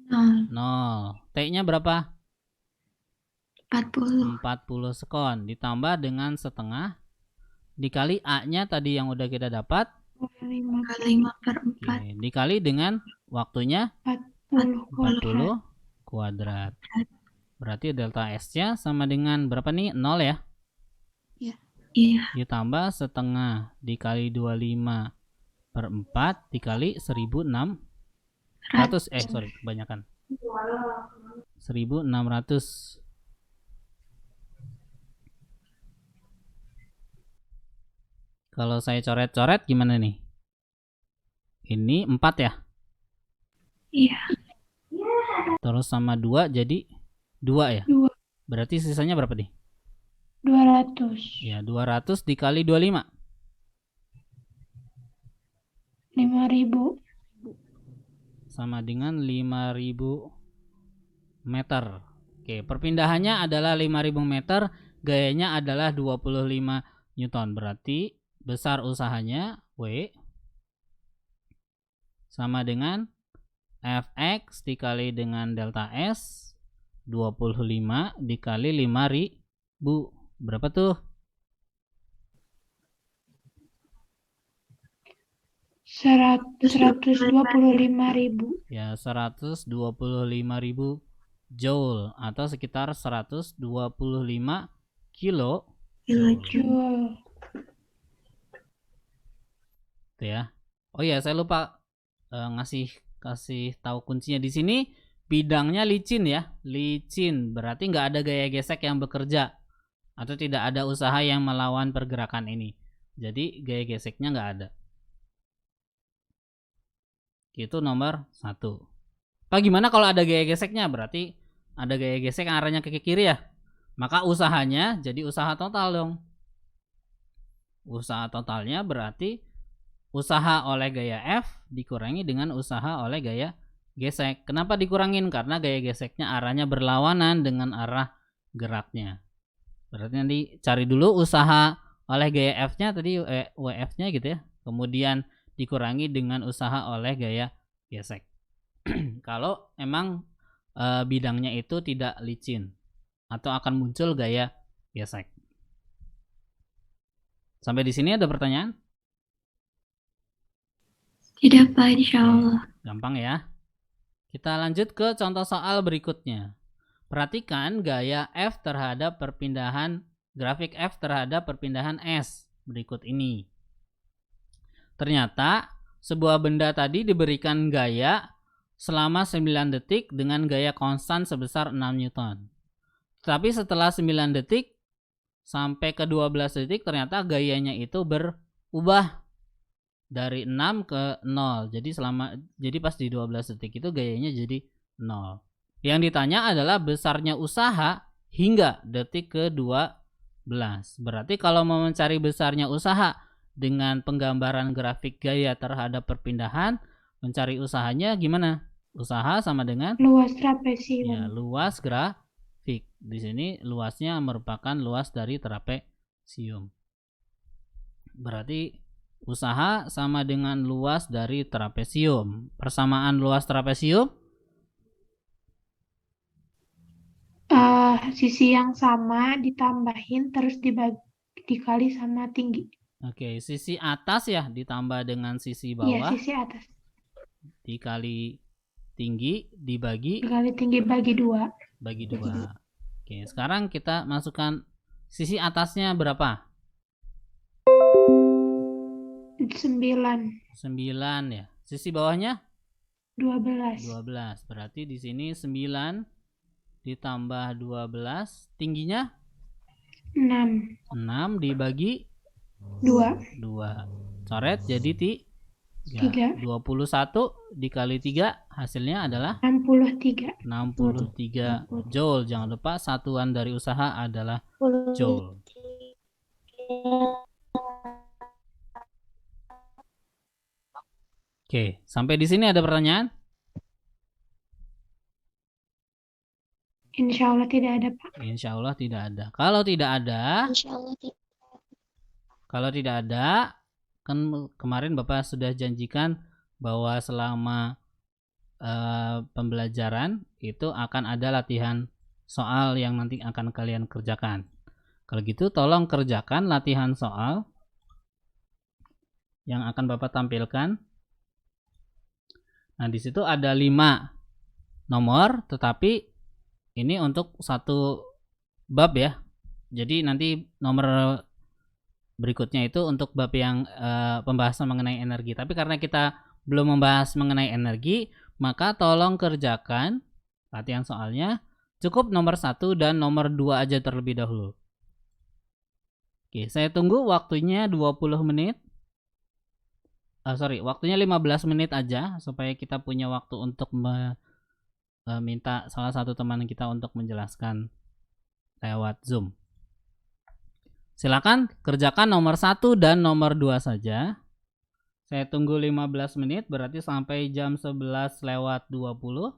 0, 0. T-nya berapa? 40, 40 sekon. Ditambah dengan setengah. Dikali A-nya tadi yang udah kita dapat. 5/4. Oke, dikali dengan waktunya 40 kuadrat. 40 kuadrat. Berarti delta S-nya sama dengan berapa nih? 0 ya? iya, Ditambah setengah dikali 25/4 dikali 1.600. Kebanyakan. 1.600. Kalau saya coret-coret gimana nih? Ini 4 ya? iya, Terus sama 2 jadi 2 ya? 2. Berarti sisanya berapa nih? 200. Ya, 200 dikali 25. 5.000. Sama dengan 5.000 meter. Oke, perpindahannya adalah 5.000 meter, gayanya adalah 25 Newton. Berarti besar usahanya W sama dengan Fx dikali dengan delta S 25 dikali 5.000. Berapa tuh? 125.000. Ya, 125.000 joule atau sekitar 125 kilo kilojoule. Jual. Tuh ya. Oh ya, saya lupa kasih tahu kuncinya di sini. Bidangnya licin ya, licin. Berarti nggak ada gaya gesek yang bekerja atau tidak ada usaha yang melawan pergerakan ini. Jadi gaya geseknya nggak ada. Itu nomor 1. Pak, gimana kalau ada gaya geseknya? Berarti ada gaya gesek yang arahnya ke kiri ya. Maka usahanya jadi usaha total dong. Usaha totalnya berarti usaha oleh gaya F dikurangi dengan usaha oleh gaya gesek. Kenapa dikurangin? Karena gaya geseknya arahnya berlawanan dengan arah geraknya. Berarti nanti cari dulu usaha oleh gaya F-nya tadi WF-nya gitu ya. Kemudian dikurangi dengan usaha oleh gaya gesek. Kalau emang bidangnya itu tidak licin atau akan muncul gaya gesek. Sampai di sini ada pertanyaan? Tidak Pak, insya Allah. Gampang ya. Kita lanjut ke contoh soal berikutnya. Perhatikan gaya F terhadap perpindahan, grafik F terhadap perpindahan S berikut ini. Ternyata sebuah benda tadi diberikan gaya selama 9 detik dengan gaya konstan sebesar 6 Newton. Tapi setelah 9 detik sampai ke 12 detik ternyata gayanya itu berubah dari 6 ke 0. Jadi pas di 12 detik itu gayanya jadi 0. Yang ditanya adalah besarnya usaha hingga detik ke-12. Berarti kalau mau mencari besarnya usaha dengan penggambaran grafik gaya terhadap perpindahan, mencari usahanya gimana? Usaha sama dengan Luas trapesium. ya, luas grafik. Di sini luasnya merupakan luas dari trapesium. Berarti usaha sama dengan luas dari trapesium. Persamaan luas trapesium? Sisi yang sama ditambahin terus dikali sama tinggi. Oke, sisi atas ya ditambah dengan sisi Iya, bawah sisi atas. dikali tinggi dibagi Dikali tinggi bagi 2. bagi 2. Oke, sekarang kita masukkan sisi atasnya berapa? 9. 9 ya. Sisi bawahnya 12. 12. Berarti di sini 9 ditambah 12, tingginya 6. 6 dibagi 2. 2. Coret jadi 3. 3. 21 dikali 3 hasilnya adalah 60. 63. 63 joule. Jangan lupa satuan dari usaha adalah joule. Oke, sampai di sini ada pertanyaan? Insya Allah tidak ada, Pak. Insya Allah tidak ada. Kalau tidak ada, kan kemarin Bapak sudah janjikan bahwa selama pembelajaran itu akan ada latihan soal yang nanti akan kalian kerjakan. Kalau gitu tolong kerjakan latihan soal yang akan Bapak tampilkan. Nah, di situ ada 5 nomor, tetapi ini untuk satu bab ya. Jadi nanti nomor berikutnya itu untuk bab yang pembahasan mengenai energi. Tapi karena kita belum membahas mengenai energi, maka tolong kerjakan latihan soalnya. Cukup nomor 1 dan nomor 2 aja terlebih dahulu. Oke, saya tunggu waktunya 20 menit. Waktunya 15 menit aja supaya kita punya waktu untuk minta salah satu teman kita untuk menjelaskan lewat Zoom. Silakan kerjakan nomor 1 dan nomor 2 saja. Saya tunggu 15 menit, berarti sampai jam 11 lewat 20.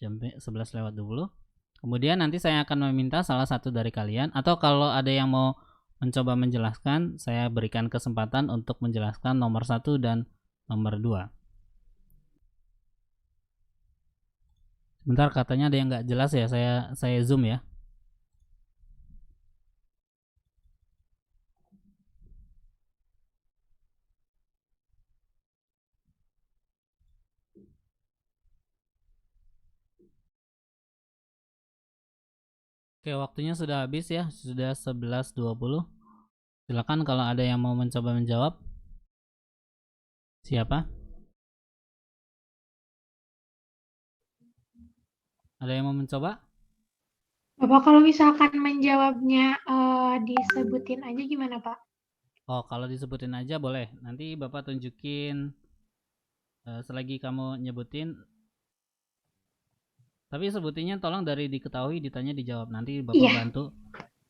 Jam 11 lewat 20. Kemudian nanti saya akan meminta salah satu dari kalian, atau kalau ada yang mau mencoba menjelaskan, saya berikan kesempatan untuk menjelaskan nomor 1 dan nomor 2. Sebentar, katanya ada yang nggak jelas ya, saya zoom ya. Oke, waktunya sudah habis ya, sudah 11.20. Silakan kalau ada yang mau mencoba menjawab. Siapa? Ada yang mau mencoba? Bapak kalau misalkan menjawabnya disebutin aja gimana, Pak? Oh, kalau disebutin aja boleh. Nanti Bapak tunjukin selagi kamu nyebutin. Tapi sebutinnya tolong dari diketahui, ditanya, dijawab. Nanti Bapak bantu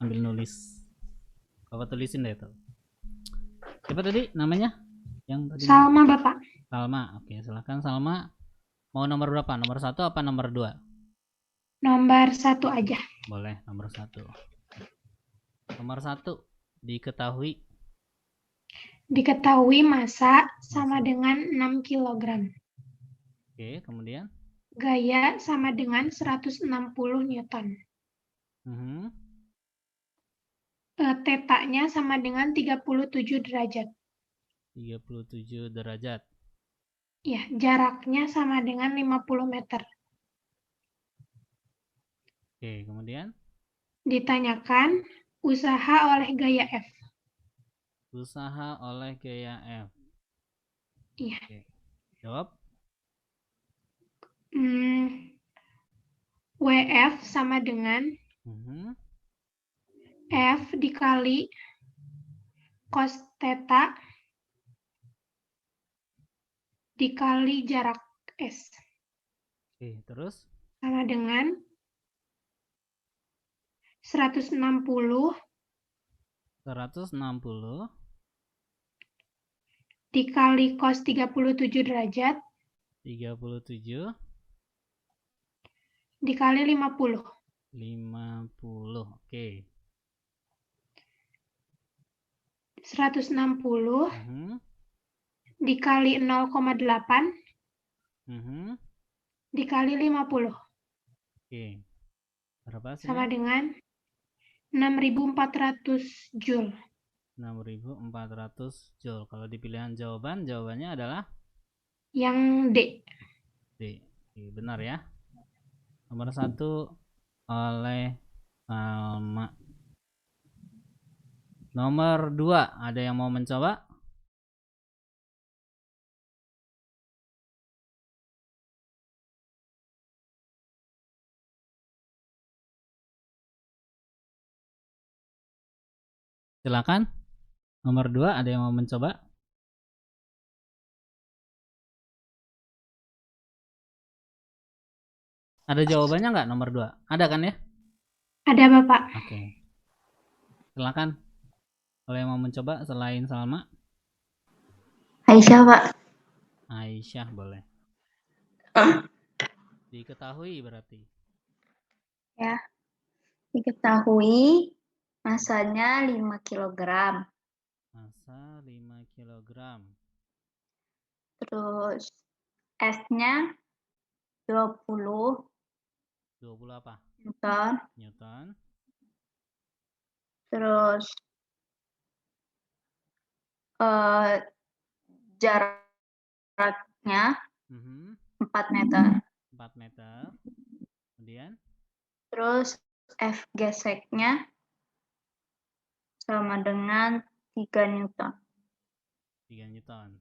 ambil nulis. Bapak tulisin deh itu. Siapa tadi namanya? Yang tadi? Salma, Bapak. Salma. Oke, silakan Salma. Mau nomor berapa? Nomor 1 apa nomor 2? Nomor 1 aja. Boleh, nomor 1. Nomor 1, diketahui. Diketahui massa sama dengan 6 kg. Oke, kemudian? Gaya sama dengan 160 Newton. Tetanya sama dengan 37 derajat. 37 derajat. Ya, jaraknya sama dengan 50 meter. Oke, kemudian? Ditanyakan usaha oleh gaya F. Usaha oleh gaya F. Iya. Oke. Jawab. WF sama dengan F dikali cos theta dikali jarak S. Oke, terus? Sama dengan 160 dikali cos 37 derajat 37 dikali 50. 50. Oke. 160 dikali 0,8 dikali 50. Oke. Berapa hasilnya? Sama dengan 6.400 joule. 6.400 joule. Kalau di pilihan jawabannya adalah yang D. D. Oke, benar ya. Nomor 1 oleh Salma. Nomor 2, ada yang mau mencoba? Silakan. Nomor 2, ada yang mau mencoba? Ada jawabannya nggak nomor 2? Ada kan ya? Ada Bapak. Oke. Silakan. Kalau yang mau mencoba selain Salma, Aisyah, Pak. Aisyah boleh. Diketahui berarti. Ya. Diketahui masanya 5 kg. Massa 5 kg. Terus S-nya 20 20 apa? Newton. Newton. Terus jaraknya 4 meter. 4 meter. Kemudian Terus F geseknya sama dengan 3 Newton. 3 Newton.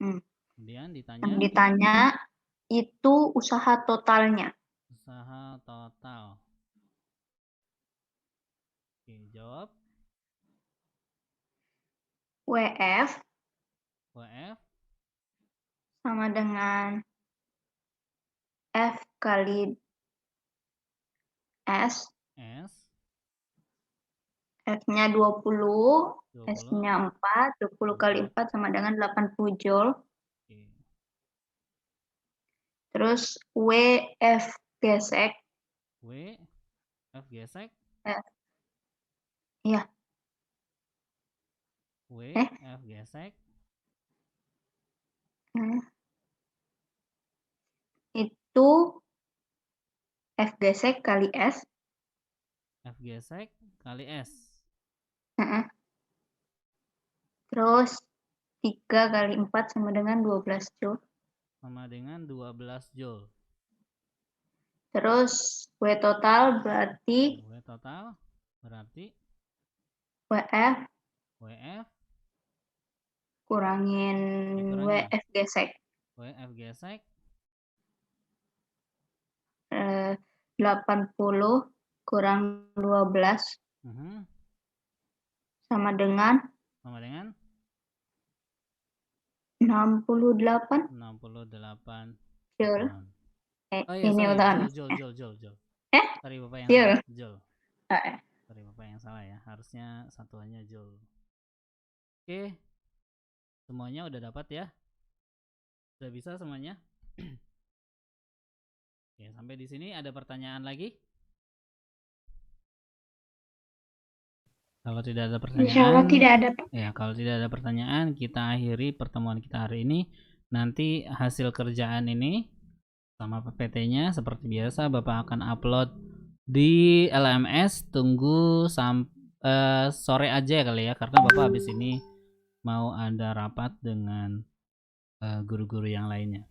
Hmm. Kemudian Yang ditanya itu usaha totalnya. Usaha total. Oke, jawab. WF WF sama dengan F kali S. S. F-nya 20, S-nya 4, 20 kali 4 sama dengan 80 Joule. Oke. Terus WF gesek. F gesek. Iya. F gesek. Itu F gesek kali S. F gesek kali S. Terus 3 kali 4 sama dengan 12 Joule. Sama dengan 12 Joule. Terus W total berarti WF kurangin WF gesek. WF gesek 80 kurang 12 sama dengan 68 Joule. Oh iya, ini Joule. Sorry Bapak yang Joule. salah. Joule. Sorry Bapak yang salah ya. Harusnya satuannya Joule. Oke. Semuanya udah dapat ya? Sudah bisa semuanya? Oke, sampai di sini ada pertanyaan lagi? Kalau tidak ada pertanyaan, Insya Allah tidak ada, Pak. Ya, kalau tidak ada pertanyaan, kita akhiri pertemuan kita hari ini. Nanti hasil kerjaan ini sama PPT-nya seperti biasa Bapak akan upload di LMS. Tunggu sore aja kali ya, karena Bapak habis ini mau ada rapat dengan guru-guru yang lainnya.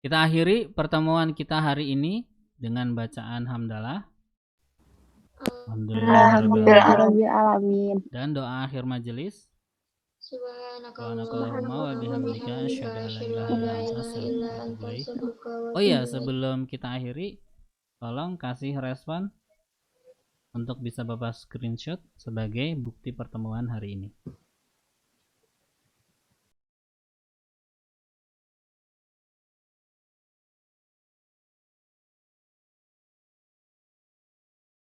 Kita akhiri pertemuan kita hari ini dengan bacaan hamdalah. Alhamdulillahirrahmanirrahim. Dan doa akhir majelis. Subhanakallahumma wa bihamdika asyhadu an la ilaha illa anta astaghfiruka wa atubu ilaik. Oh iya, sebelum kita akhiri, tolong kasih respon untuk bisa Bapak screenshot sebagai bukti pertemuan hari ini.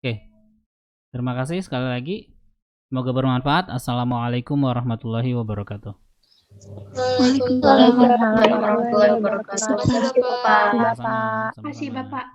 Oke. Terima kasih sekali lagi. Semoga bermanfaat. Assalamualaikum warahmatullahi wabarakatuh. Waalaikumsalam warahmatullahi wabarakatuh. Terima kasih Bapak.